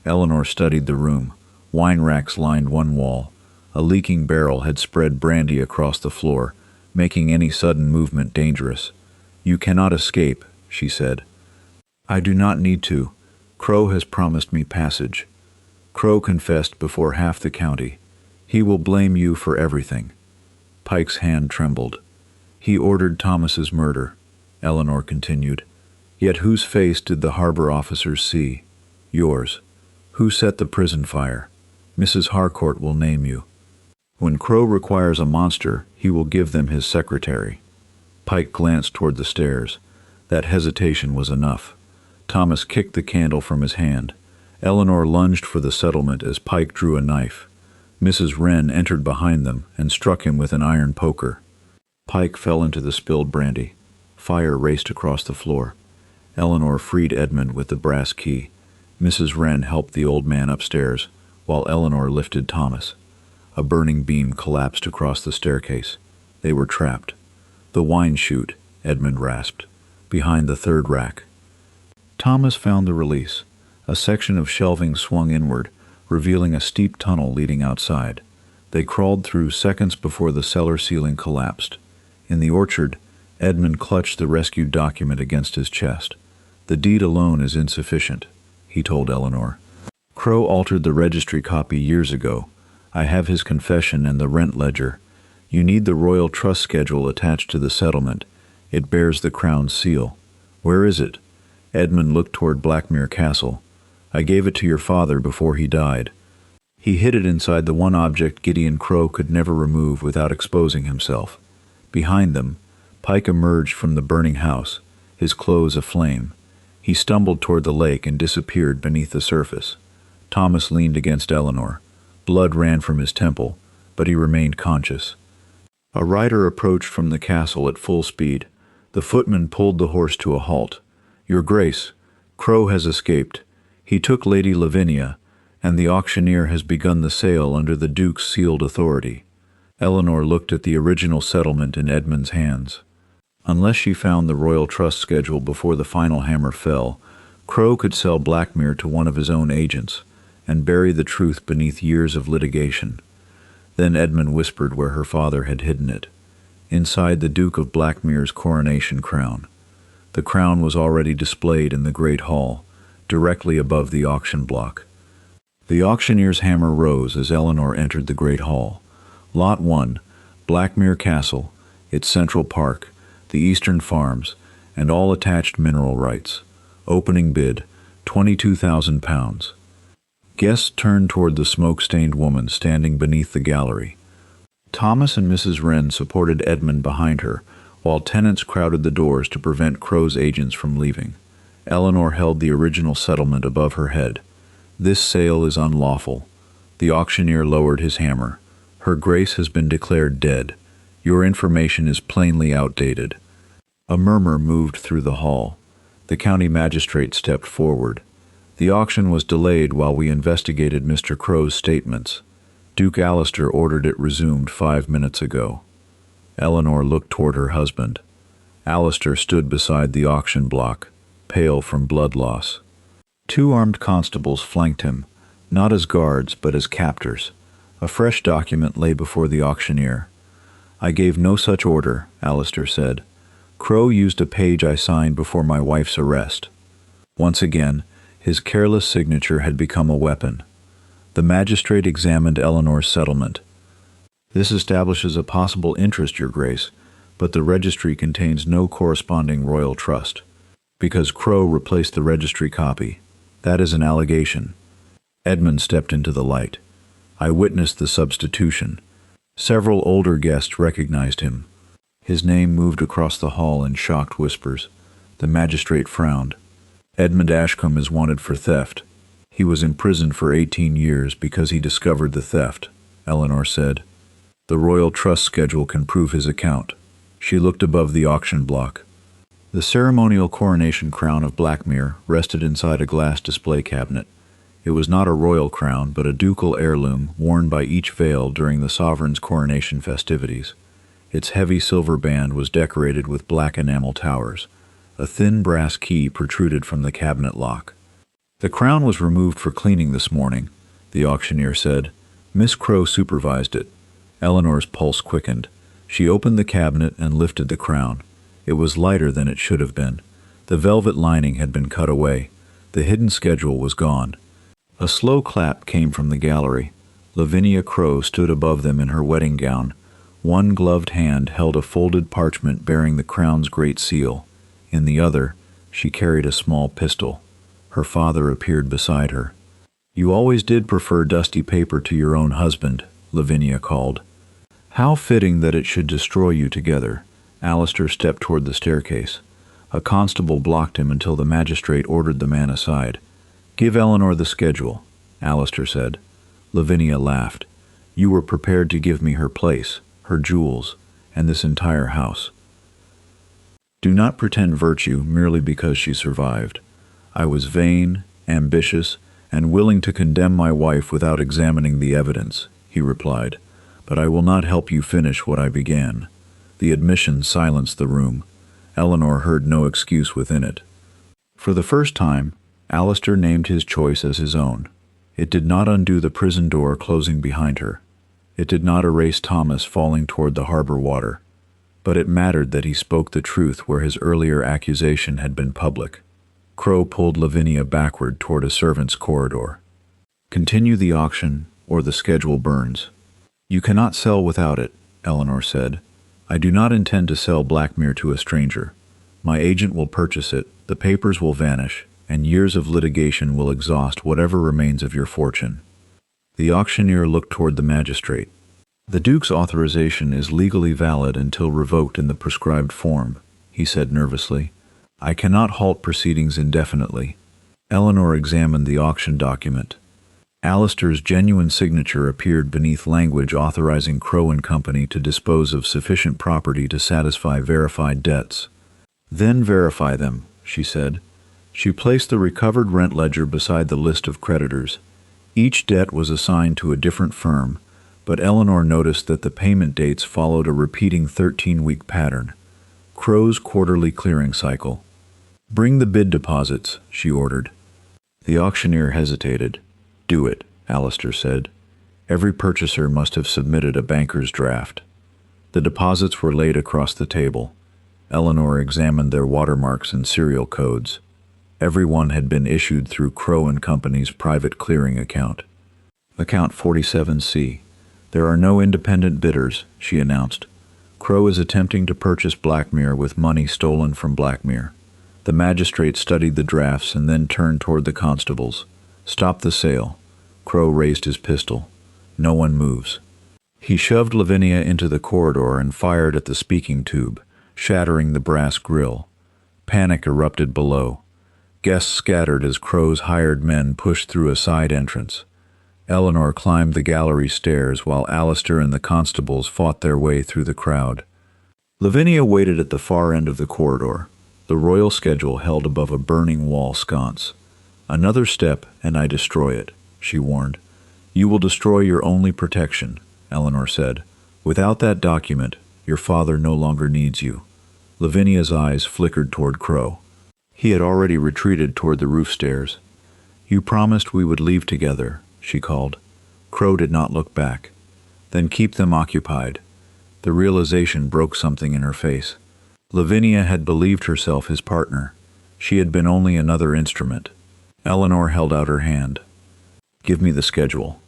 Eleanor studied the room. Wine racks lined one wall. A leaking barrel had spread brandy across the floor, making any sudden movement dangerous. "You cannot escape," she said. "I do not need to. Crow has promised me passage." Crow confessed before half the county. "He will blame you for everything." Pike's hand trembled. "He ordered Thomas's murder," Eleanor continued. "Yet whose face did the harbor officers see? Yours. Who set the prison fire? Mrs. Harcourt will name you. When Crow requires a monster, he will give them his secretary." Pike glanced toward the stairs. That hesitation was enough. Thomas kicked the candle from his hand. Eleanor lunged for the settlement as Pike drew a knife. Mrs. Wren entered behind them and struck him with an iron poker. Pike fell into the spilled brandy. Fire raced across the floor. Eleanor freed Edmund with the brass key. Mrs. Wren helped the old man upstairs, while Eleanor lifted Thomas. A burning beam collapsed across the staircase. They were trapped. "The wine chute," Edmund rasped, "behind the 3rd rack." Thomas found the release. A section of shelving swung inward, revealing a steep tunnel leading outside. They crawled through seconds before the cellar ceiling collapsed. In the orchard, Edmund clutched the rescued document against his chest. "The deed alone is insufficient," he told Eleanor. "Crow altered the registry copy years ago. I have his confession and the rent ledger. You need the royal trust schedule attached to the settlement. It bears the crown's seal." "Where is it?" Edmund looked toward Blackmere Castle. "I gave it to your father before he died. He hid it inside the one object Gideon Crow could never remove without exposing himself." Behind them, Pike emerged from the burning house, his clothes aflame. He stumbled toward the lake and disappeared beneath the surface. Thomas leaned against Eleanor. Blood ran from his temple, but he remained conscious. A rider approached from the castle at full speed. The footman pulled the horse to a halt. "Your Grace, Crow has escaped. He took Lady Lavinia, and the auctioneer has begun the sale under the Duke's sealed authority." Eleanor looked at the original settlement in Edmund's hands. Unless she found the royal trust schedule before the final hammer fell, Crow could sell Blackmere to one of his own agents and bury the truth beneath years of litigation. Then Edmund whispered where her father had hidden it, inside the Duke of Blackmere's coronation crown. The crown was already displayed in the great hall, directly above the auction block. The auctioneer's hammer rose as Eleanor entered the great hall. Lot 1, Blackmere Castle, its central park, the eastern farms, and all attached mineral rights. Opening bid, £22,000. Guests turned toward the smoke-stained woman standing beneath the gallery. Thomas and Mrs. Wren supported Edmund behind her, while tenants crowded the doors to prevent Crow's agents from leaving. Eleanor held the original settlement above her head. "This sale is unlawful." The auctioneer lowered his hammer. "Her Grace has been declared dead. Your information is plainly outdated." A murmur moved through the hall. The county magistrate stepped forward. "The auction was delayed while we investigated Mr. Crow's statements. Duke Alistair ordered it resumed 5 minutes ago." Eleanor looked toward her husband. Alistair stood beside the auction block, pale from blood loss. 2 armed constables flanked him, not as guards but as captors. A fresh document lay before the auctioneer. "I gave no such order," Alistair said. "Crow used a page I signed before my wife's arrest." Once again, his careless signature had become a weapon. The magistrate examined Eleanor's settlement. "This establishes a possible interest, Your Grace, but the registry contains no corresponding royal trust. Because Crow replaced the registry copy. That is an allegation." Edmund stepped into the light. "I witnessed the substitution. Several older guests recognized him." His name moved across the hall in shocked whispers. The magistrate frowned. "Edmund Ashcombe is wanted for theft." He was imprisoned for 18 years because he discovered the theft, Eleanor said. The royal trust schedule can prove his account. She looked above the auction block. The ceremonial coronation crown of Blackmere rested inside a glass display cabinet. It was not a royal crown, but a ducal heirloom worn by each Vale during the sovereign's coronation festivities. Its heavy silver band was decorated with black enamel towers. A thin brass key protruded from the cabinet lock. The crown was removed for cleaning this morning, the auctioneer said. Miss Crowe supervised it. Eleanor's pulse quickened. She opened the cabinet and lifted the crown. It was lighter than it should have been. The velvet lining had been cut away. The hidden schedule was gone. A slow clap came from the gallery. Lavinia Crowe stood above them in her wedding gown. One gloved hand held a folded parchment bearing the crown's great seal. In the other, she carried a small pistol. Her father appeared beside her. "You always did prefer dusty paper to your own husband," Lavinia called. "How fitting that it should destroy you together." Alistair stepped toward the staircase. A constable blocked him until the magistrate ordered the man aside. "Give Eleanor the schedule," Alistair said. Lavinia laughed. "You were prepared to give me her place, her jewels, and this entire house. Do not pretend virtue merely because she survived. I was vain, ambitious, and willing to condemn my wife without examining the evidence," he replied. "But I will not help you finish what I began." The admission silenced the room. Eleanor heard no excuse within it. For the first time, Alistair named his choice as his own. It did not undo the prison door closing behind her. It did not erase Thomas falling toward the harbor water. But it mattered that he spoke the truth where his earlier accusation had been public. Crowe pulled Lavinia backward toward a servant's corridor. "Continue the auction, or the schedule burns." "You cannot sell without it," Eleanor said. "I do not intend to sell Blackmere to a stranger. My agent will purchase it, the papers will vanish, and years of litigation will exhaust whatever remains of your fortune." The auctioneer looked toward the magistrate. "The Duke's authorization is legally valid until revoked in the prescribed form," he said nervously. "I cannot halt proceedings indefinitely." Eleanor examined the auction document. Alistair's genuine signature appeared beneath language authorizing Crowe and Company to dispose of sufficient property to satisfy verified debts. "Then verify them," she said. She placed the recovered rent ledger beside the list of creditors. Each debt was assigned to a different firm, but Eleanor noticed that the payment dates followed a repeating 13-week pattern. Crowe's quarterly clearing cycle. "Bring the bid deposits," she ordered. The auctioneer hesitated. "Do it," Alistair said. Every purchaser must have submitted a banker's draft. The deposits were laid across the table. Eleanor examined their watermarks and serial codes. Every one had been issued through Crowe and Company's private clearing account. "Account 47C. There are no independent bidders," she announced. "Crowe is attempting to purchase Blackmere with money stolen from Blackmere." The magistrate studied the drafts and then turned toward the constables. "Stop the sale." Crowe raised his pistol. "No one moves." He shoved Lavinia into the corridor and fired at the speaking tube, shattering the brass grill. Panic erupted below. Guests scattered as Crowe's hired men pushed through a side entrance. Eleanor climbed the gallery stairs while Alistair and the constables fought their way through the crowd. Lavinia waited at the far end of the corridor, the royal schedule held above a burning wall sconce. "Another step and I destroy it," she warned. "You will destroy your only protection," Eleanor said. "Without that document, your father no longer needs you." Lavinia's eyes flickered toward Crowe. He had already retreated toward the roof stairs. "You promised we would leave together," she called. Crowe did not look back. "Then keep them occupied." The realization broke something in her face. Lavinia had believed herself his partner. She had been only another instrument. Eleanor held out her hand. "Give me the schedule."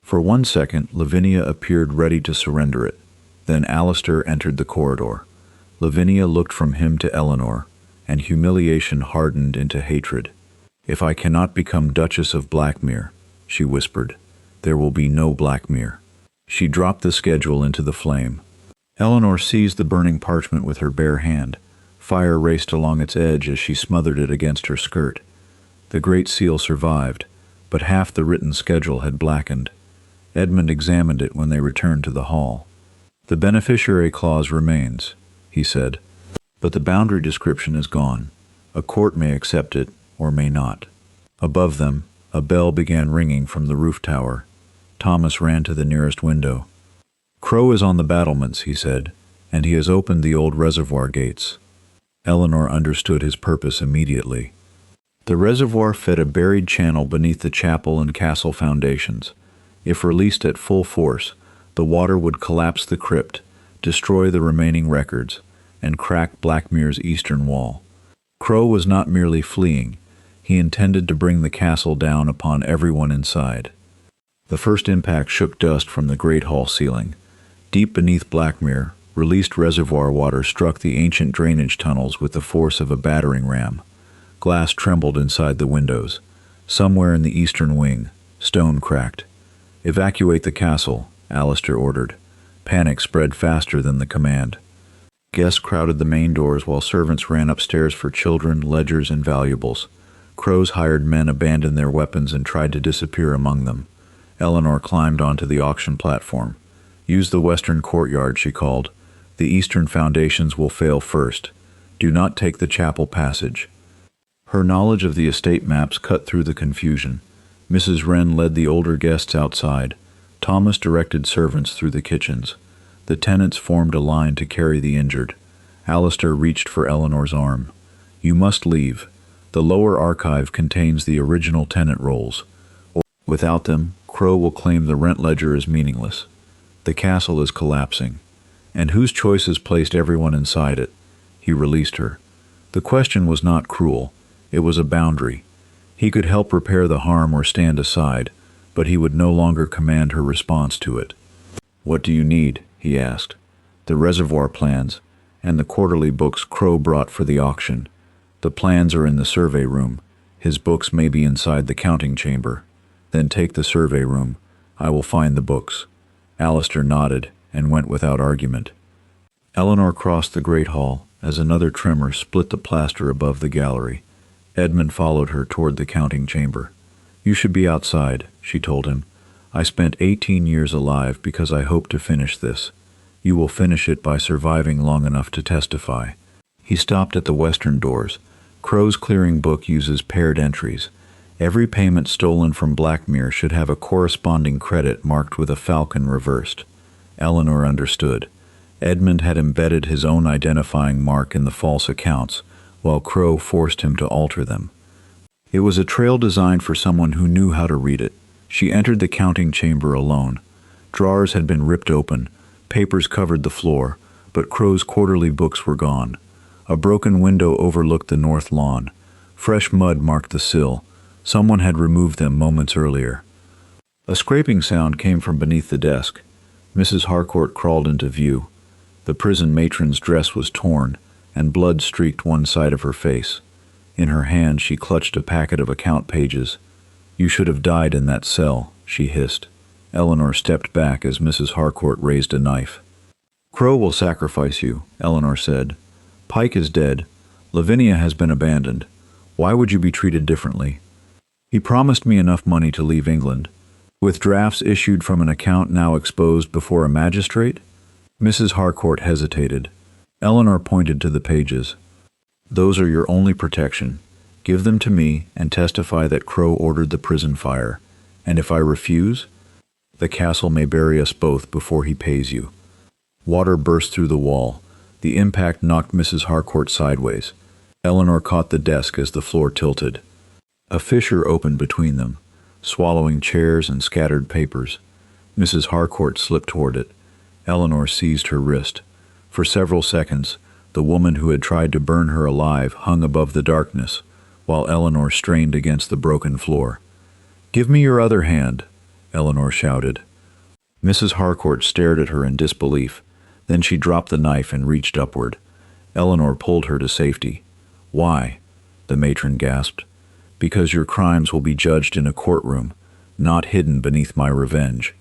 For 1 second, Lavinia appeared ready to surrender it. Then Alistair entered the corridor. Lavinia looked from him to Eleanor, and humiliation hardened into hatred. "If I cannot become Duchess of Blackmere," she whispered, "there will be no Blackmere." She dropped the schedule into the flame. Eleanor seized the burning parchment with her bare hand. Fire raced along its edge as she smothered it against her skirt. The great seal survived, but half the written schedule had blackened. Edmund examined it when they returned to the hall. "The beneficiary clause remains," he said, "but the boundary description is gone. A court may accept it or may not." Above them, a bell began ringing from the roof tower. Thomas ran to the nearest window. "Crow is on the battlements," he said, "and he has opened the old reservoir gates." Eleanor understood his purpose immediately. The reservoir fed a buried channel beneath the chapel and castle foundations. If released at full force, the water would collapse the crypt, destroy the remaining records, and crack Blackmere's eastern wall. Crow was not merely fleeing. He intended to bring the castle down upon everyone inside. The first impact shook dust from the great hall ceiling. Deep beneath Blackmere, released reservoir water struck the ancient drainage tunnels with the force of a battering ram. Glass trembled inside the windows. Somewhere in the eastern wing, stone cracked. "Evacuate the castle," Alistair ordered. Panic spread faster than the command. Guests crowded the main doors while servants ran upstairs for children, ledgers, and valuables. Crow's hired men abandoned their weapons and tried to disappear among them. Eleanor climbed onto the auction platform. "Use the western courtyard," she called. "The eastern foundations will fail first. Do not take the chapel passage." Her knowledge of the estate maps cut through the confusion. Mrs. Wren led the older guests outside. Thomas directed servants through the kitchens. The tenants formed a line to carry the injured. Alistair reached for Eleanor's arm. "You must leave. The lower archive contains the original tenant rolls. Without them, Crow will claim the rent ledger is meaningless. The castle is collapsing. And whose choices placed everyone inside it?" He released her. The question was not cruel. It was a boundary. He could help repair the harm or stand aside, but he would no longer command her response to it. "What do you need?" he asked. "The reservoir plans, and the quarterly books Crow brought for the auction. The plans are in the survey room. His books may be inside the counting chamber. Then take the survey room. I will find the books." Alistair nodded and went without argument. Eleanor crossed the great hall as another tremor split the plaster above the gallery. Edmund followed her toward the counting chamber. "You should be outside," she told him. "I spent 18 years alive because I hope to finish this. You will finish it by surviving long enough to testify." He stopped at the western doors. Crow's clearing book uses paired entries. Every payment stolen from Blackmere should have a corresponding credit marked with a falcon reversed. Eleanor understood. Edmund had embedded his own identifying mark in the false accounts, while Crow forced him to alter them. It was a trail designed for someone who knew how to read it. She entered the counting chamber alone. Drawers had been ripped open, papers covered the floor, but Crow's quarterly books were gone. A broken window overlooked the north lawn. Fresh mud marked the sill. Someone had removed them moments earlier. A scraping sound came from beneath the desk. Mrs. Harcourt crawled into view. The prison matron's dress was torn, and blood streaked one side of her face. In her hand she clutched a packet of account pages. "You should have died in that cell," she hissed. Eleanor stepped back as Mrs. Harcourt raised a knife. "Crow will sacrifice you," Eleanor said. "Pike is dead. Lavinia has been abandoned. Why would you be treated differently? He promised me enough money to leave England. With drafts issued from an account now exposed before a magistrate?" Mrs. Harcourt hesitated. Eleanor pointed to the pages. "Those are your only protection. Give them to me and testify that Crow ordered the prison fire. And if I refuse, the castle may bury us both before he pays you." Water burst through the wall. The impact knocked Mrs. Harcourt sideways. Eleanor caught the desk as the floor tilted. A fissure opened between them, swallowing chairs and scattered papers. Mrs. Harcourt slipped toward it. Eleanor seized her wrist. For several seconds, the woman who had tried to burn her alive hung above the darkness, while Eleanor strained against the broken floor. "Give me your other hand," Eleanor shouted. Mrs. Harcourt stared at her in disbelief. Then she dropped the knife and reached upward. Eleanor pulled her to safety. "Why?" the matron gasped. "Because your crimes will be judged in a courtroom, not hidden beneath my revenge."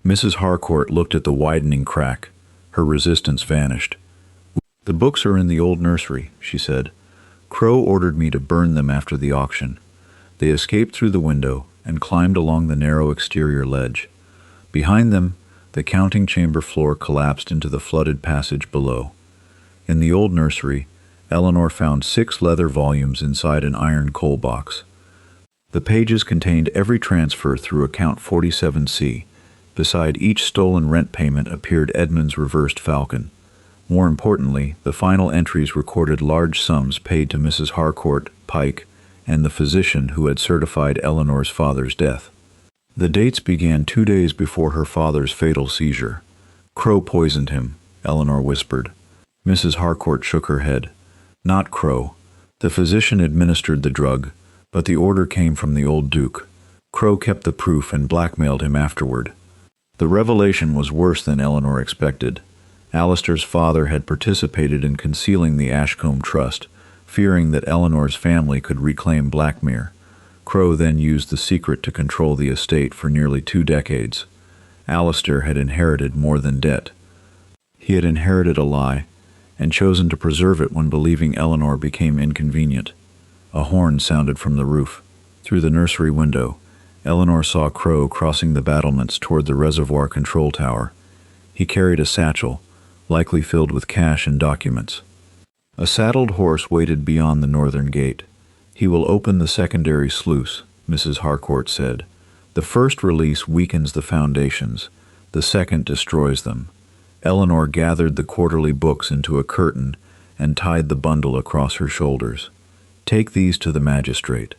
Mrs. Harcourt looked at the widening crack. Her resistance vanished. "The books are in the old nursery," she said. "Crow ordered me to burn them after the auction. They escaped through the window, and climbed along the narrow exterior ledge. Behind them, the counting chamber floor collapsed into the flooded passage below. In the old nursery, Eleanor found 6 leather volumes inside an iron coal box. The pages contained every transfer through account 47C. Beside each stolen rent payment appeared Edmund's reversed falcon. More importantly, the final entries recorded large sums paid to Mrs. Harcourt, Pike, and the physician who had certified Eleanor's father's death. The dates began 2 days before her father's fatal seizure. Crow poisoned him, Eleanor whispered. Mrs. Harcourt shook her head. Not Crow. The physician administered the drug, but the order came from the old Duke. Crow kept the proof and blackmailed him afterward. The revelation was worse than Eleanor expected. Alistair's father had participated in concealing the Ashcombe Trust, fearing that Eleanor's family could reclaim Blackmere. Crow then used the secret to control the estate for nearly 2 decades. Alistair had inherited more than debt. He had inherited a lie, and chosen to preserve it when believing Eleanor became inconvenient. A horn sounded from the roof. Through the nursery window, Eleanor saw Crow crossing the battlements toward the reservoir control tower. He carried a satchel, likely filled with cash and documents. A saddled horse waited beyond the northern gate. He will open the secondary sluice, Mrs. Harcourt said. The first release weakens the foundations. The second destroys them. Eleanor gathered the quarterly books into a curtain and tied the bundle across her shoulders. Take these to the magistrate.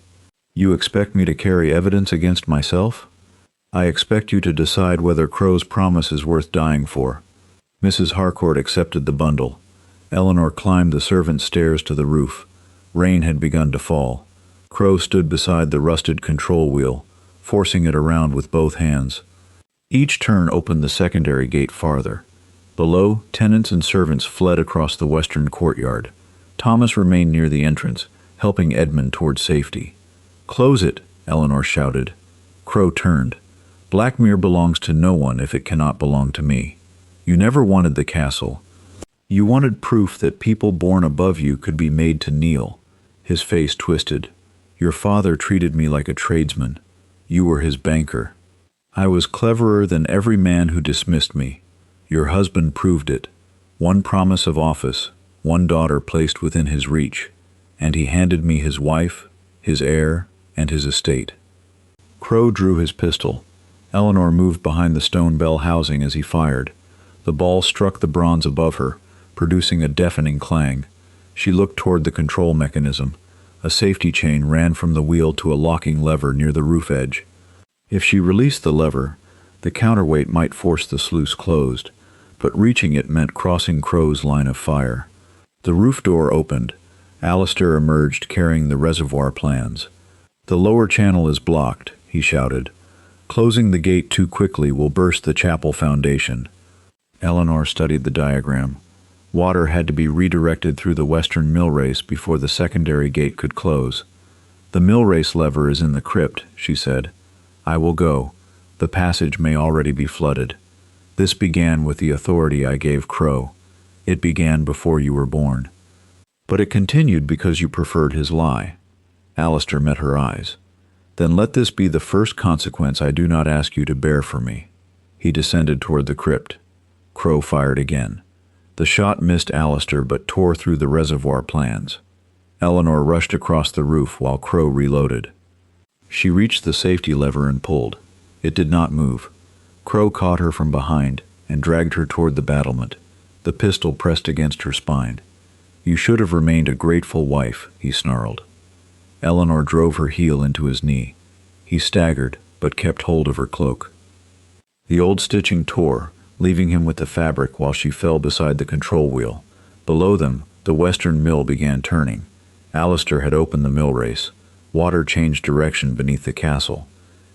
You expect me to carry evidence against myself? I expect you to decide whether Crow's promise is worth dying for. Mrs. Harcourt accepted the bundle. Eleanor climbed the servants' stairs to the roof. Rain had begun to fall. Crow stood beside the rusted control wheel, forcing it around with both hands. Each turn opened the secondary gate farther. Below, tenants and servants fled across the western courtyard. Thomas remained near the entrance, helping Edmund toward safety. Close it, Eleanor shouted. Crow turned. Blackmere belongs to no one if it cannot belong to me. You never wanted the castle. You wanted proof that people born above you could be made to kneel. His face twisted. Your father treated me like a tradesman. You were his banker. I was cleverer than every man who dismissed me. Your husband proved it. 1 promise of office, 1 daughter placed within his reach, and he handed me his wife, his heir, and his estate. Crow drew his pistol. Eleanor moved behind the stone bell housing as he fired. The ball struck the bronze above her, producing a deafening clang. She looked toward the control mechanism. A safety chain ran from the wheel to a locking lever near the roof edge. If she released the lever, the counterweight might force the sluice closed, but reaching it meant crossing Crow's line of fire. The roof door opened. Alistair emerged carrying the reservoir plans. The lower channel is blocked, he shouted. Closing the gate too quickly will burst the chapel foundation. Eleanor studied the diagram. Water had to be redirected through the western mill race before the secondary gate could close. The mill race lever is in the crypt, she said. I will go. The passage may already be flooded. This began with the authority I gave Crow. It began before you were born. But it continued because you preferred his lie. Alistair met her eyes. Then let this be the first consequence I do not ask you to bear for me. He descended toward the crypt. Crow fired again. The shot missed Alistair but tore through the reservoir plans. Eleanor rushed across the roof while Crow reloaded. She reached the safety lever and pulled. It did not move. Crow caught her from behind and dragged her toward the battlement. The pistol pressed against her spine. You should have remained a grateful wife, he snarled. Eleanor drove her heel into his knee. He staggered, but kept hold of her cloak. The old stitching tore, leaving him with the fabric while she fell beside the control wheel. Below them, the western mill began turning. Alistair had opened the mill race. Water changed direction beneath the castle.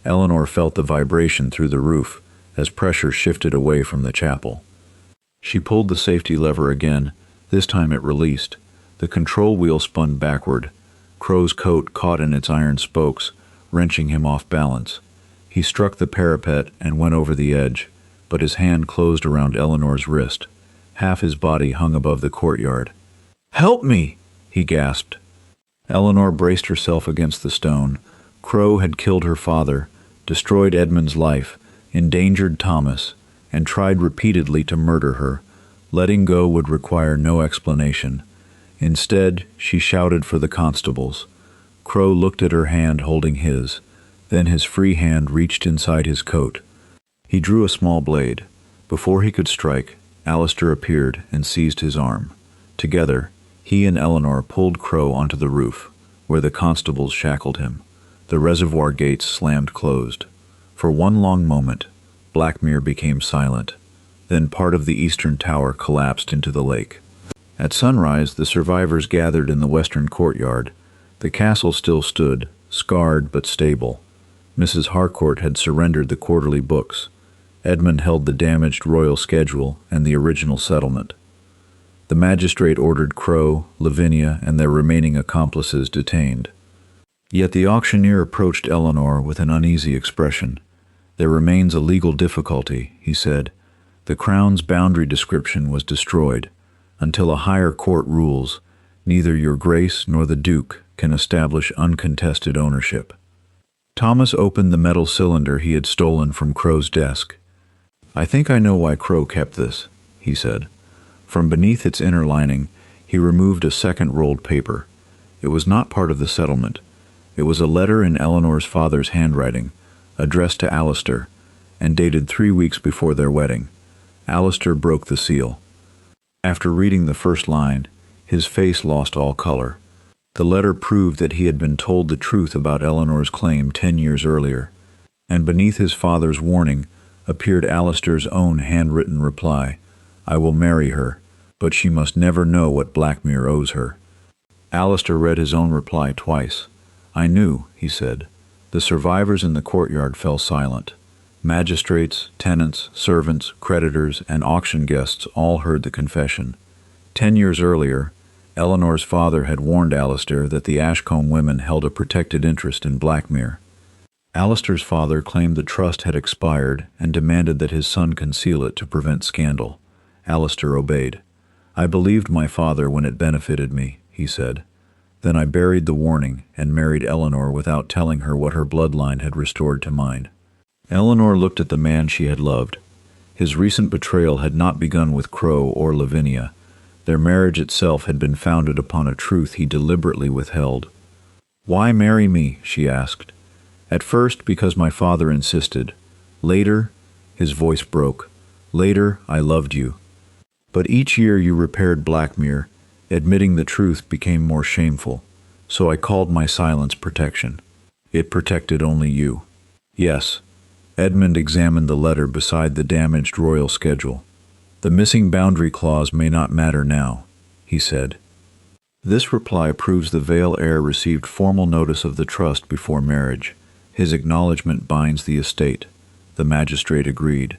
Eleanor felt the vibration through the roof as pressure shifted away from the chapel. She pulled the safety lever again. This time it released. The control wheel spun backward. Crow's coat caught in its iron spokes, wrenching him off balance. He struck the parapet and went over the edge, but his hand closed around Eleanor's wrist. Half his body hung above the courtyard. "Help me!" he gasped. Eleanor braced herself against the stone. Crow had killed her father, destroyed Edmund's life, endangered Thomas, and tried repeatedly to murder her. Letting go would require no explanation. Instead, she shouted for the constables. Crow looked at her hand holding his. Then his free hand reached inside his coat. He drew a small blade. Before he could strike, Alistair appeared and seized his arm. Together, he and Eleanor pulled Crow onto the roof, where the constables shackled him. The reservoir gates slammed closed. For one long moment, Blackmere became silent. Then part of the eastern tower collapsed into the lake. At sunrise, the survivors gathered in the western courtyard. The castle still stood, scarred but stable. Mrs. Harcourt had surrendered the quarterly books. Edmund held the damaged royal schedule and the original settlement. The magistrate ordered Crow, Lavinia, and their remaining accomplices detained. Yet the auctioneer approached Eleanor with an uneasy expression. "There remains a legal difficulty," he said. "The Crown's boundary description was destroyed. Until a higher court rules, neither your Grace nor the Duke can establish uncontested ownership." Thomas opened the metal cylinder he had stolen from Crow's desk. "I think I know why Crow kept this," he said. From beneath its inner lining, he removed a second rolled paper. It was not part of the settlement. It was a letter in Eleanor's father's handwriting, addressed to Alistair, and dated 3 weeks before their wedding. Alistair broke the seal. After reading the first line, his face lost all color. The letter proved that he had been told the truth about Eleanor's claim 10 years earlier, and beneath his father's warning appeared Alistair's own handwritten reply: "I will marry her, but she must never know what Blackmere owes her." Alistair read his own reply twice. "I knew," he said. The survivors in the courtyard fell silent. Magistrates, tenants, servants, creditors, and auction guests all heard the confession. 10 years earlier, Eleanor's father had warned Alistair that the Ashcombe women held a protected interest in Blackmere. Alistair's father claimed the trust had expired and demanded that his son conceal it to prevent scandal. Alistair obeyed. "I believed my father when it benefited me," he said. "Then I buried the warning and married Eleanor without telling her what her bloodline had restored to mine." Eleanor looked at the man she had loved. His recent betrayal had not begun with Crow or Lavinia. Their marriage itself had been founded upon a truth he deliberately withheld. "Why marry me?" she asked. "At first, because my father insisted. Later," his voice broke, "later I loved you. But each year you repaired Blackmere. Admitting the truth became more shameful, so I called my silence protection. It protected only you." "Yes." Edmund examined the letter beside the damaged royal schedule. "The missing boundary clause may not matter now," he said. "This reply proves the Vale heir received formal notice of the trust before marriage. His acknowledgement binds the estate." The magistrate agreed.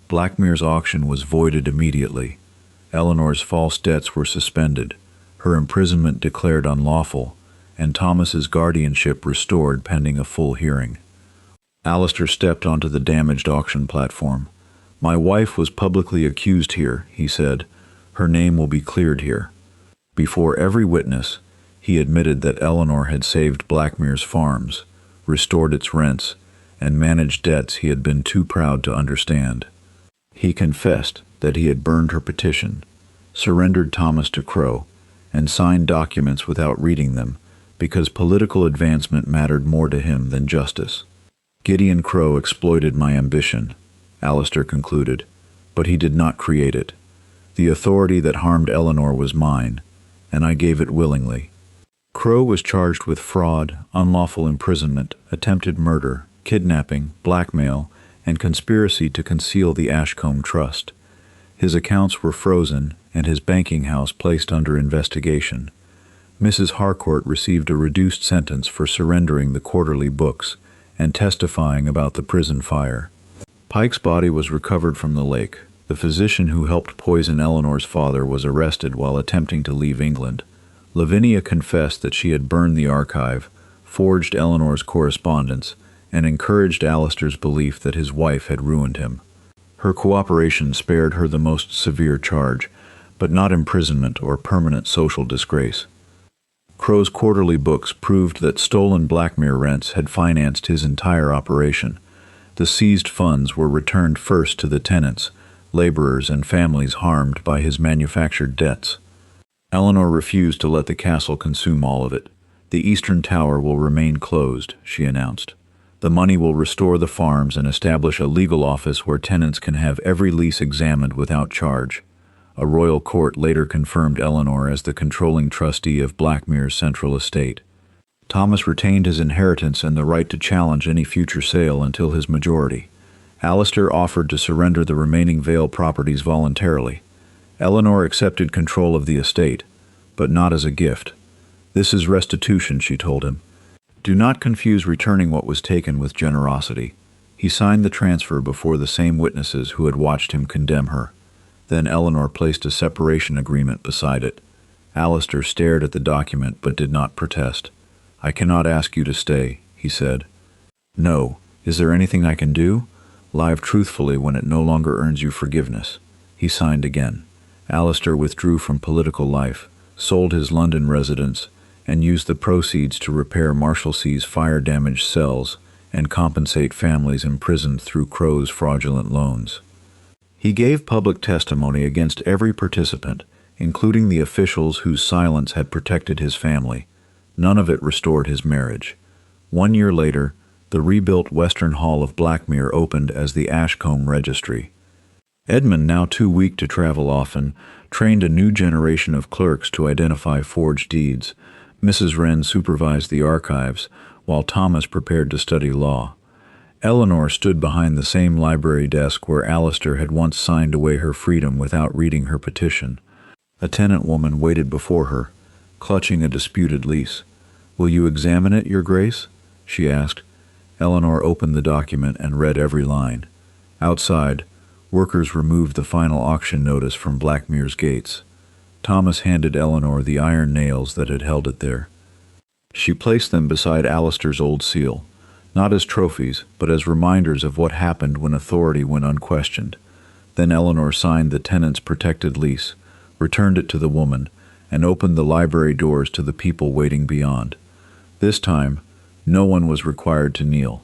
Blackmere's auction was voided immediately. Eleanor's false debts were suspended, her imprisonment declared unlawful, and Thomas's guardianship restored pending a full hearing. Alistair stepped onto the damaged auction platform. "My wife was publicly accused here," he said. "Her name will be cleared here." Before every witness, he admitted that Eleanor had saved Blackmere's farms, restored its rents, and managed debts he had been too proud to understand. He confessed that he had burned her petition, surrendered Thomas to Crow, and signed documents without reading them because political advancement mattered more to him than justice. "Gideon Crow exploited my ambition," Alistair concluded, "but he did not create it. The authority that harmed Eleanor was mine, and I gave it willingly." Crow was charged with fraud, unlawful imprisonment, attempted murder, kidnapping, blackmail, and conspiracy to conceal the Ashcombe Trust. His accounts were frozen and his banking house placed under investigation. Mrs. Harcourt received a reduced sentence for surrendering the quarterly books and testifying about the prison fire. Pike's body was recovered from the lake. The physician who helped poison Eleanor's father was arrested while attempting to leave England. Lavinia confessed that she had burned the archive, forged Eleanor's correspondence, and encouraged Alistair's belief that his wife had ruined him. Her cooperation spared her the most severe charge, but not imprisonment or permanent social disgrace. Crow's quarterly books proved that stolen Blackmere rents had financed his entire operation. The seized funds were returned first to the tenants, laborers, and families harmed by his manufactured debts. Eleanor refused to let the castle consume all of it. The eastern tower will remain closed, she announced. The money will restore the farms and establish a legal office where tenants can have every lease examined without charge. A royal court later confirmed Eleanor as the controlling trustee of Blackmere's central estate. Thomas retained his inheritance and the right to challenge any future sale until his majority. Alistair offered to surrender the remaining Vale properties voluntarily. Eleanor accepted control of the estate, but not as a gift. "This is restitution," she told him. "Do not confuse returning what was taken with generosity." He signed the transfer before the same witnesses who had watched him condemn her. Then Eleanor placed a separation agreement beside it. Alistair stared at the document but did not protest. "I cannot ask you to stay," he said. "No. Is there anything I can do? Live truthfully when it no longer earns you forgiveness." He signed again. Alistair withdrew from political life, sold his London residence, and used the proceeds to repair Marshalsea's fire-damaged cells and compensate families imprisoned through Crow's fraudulent loans. He gave public testimony against every participant, including the officials whose silence had protected his family. None of it restored his marriage. 1 year later, the rebuilt Western Hall of Blackmere opened as the Ashcombe Registry. Edmund, now too weak to travel often, trained a new generation of clerks to identify forged deeds. Mrs. Wren supervised the archives, while Thomas prepared to study law. Eleanor stood behind the same library desk where Alistair had once signed away her freedom without reading her petition. A tenant woman waited before her, clutching a disputed lease. "Will you examine it, Your Grace?" she asked. Eleanor opened the document and read every line. Outside, workers removed the final auction notice from Blackmere's gates. Thomas handed Eleanor the iron nails that had held it there. She placed them beside Alistair's old seal, not as trophies, but as reminders of what happened when authority went unquestioned. Then Eleanor signed the tenant's protected lease, returned it to the woman, and opened the library doors to the people waiting beyond. This time, no one was required to kneel.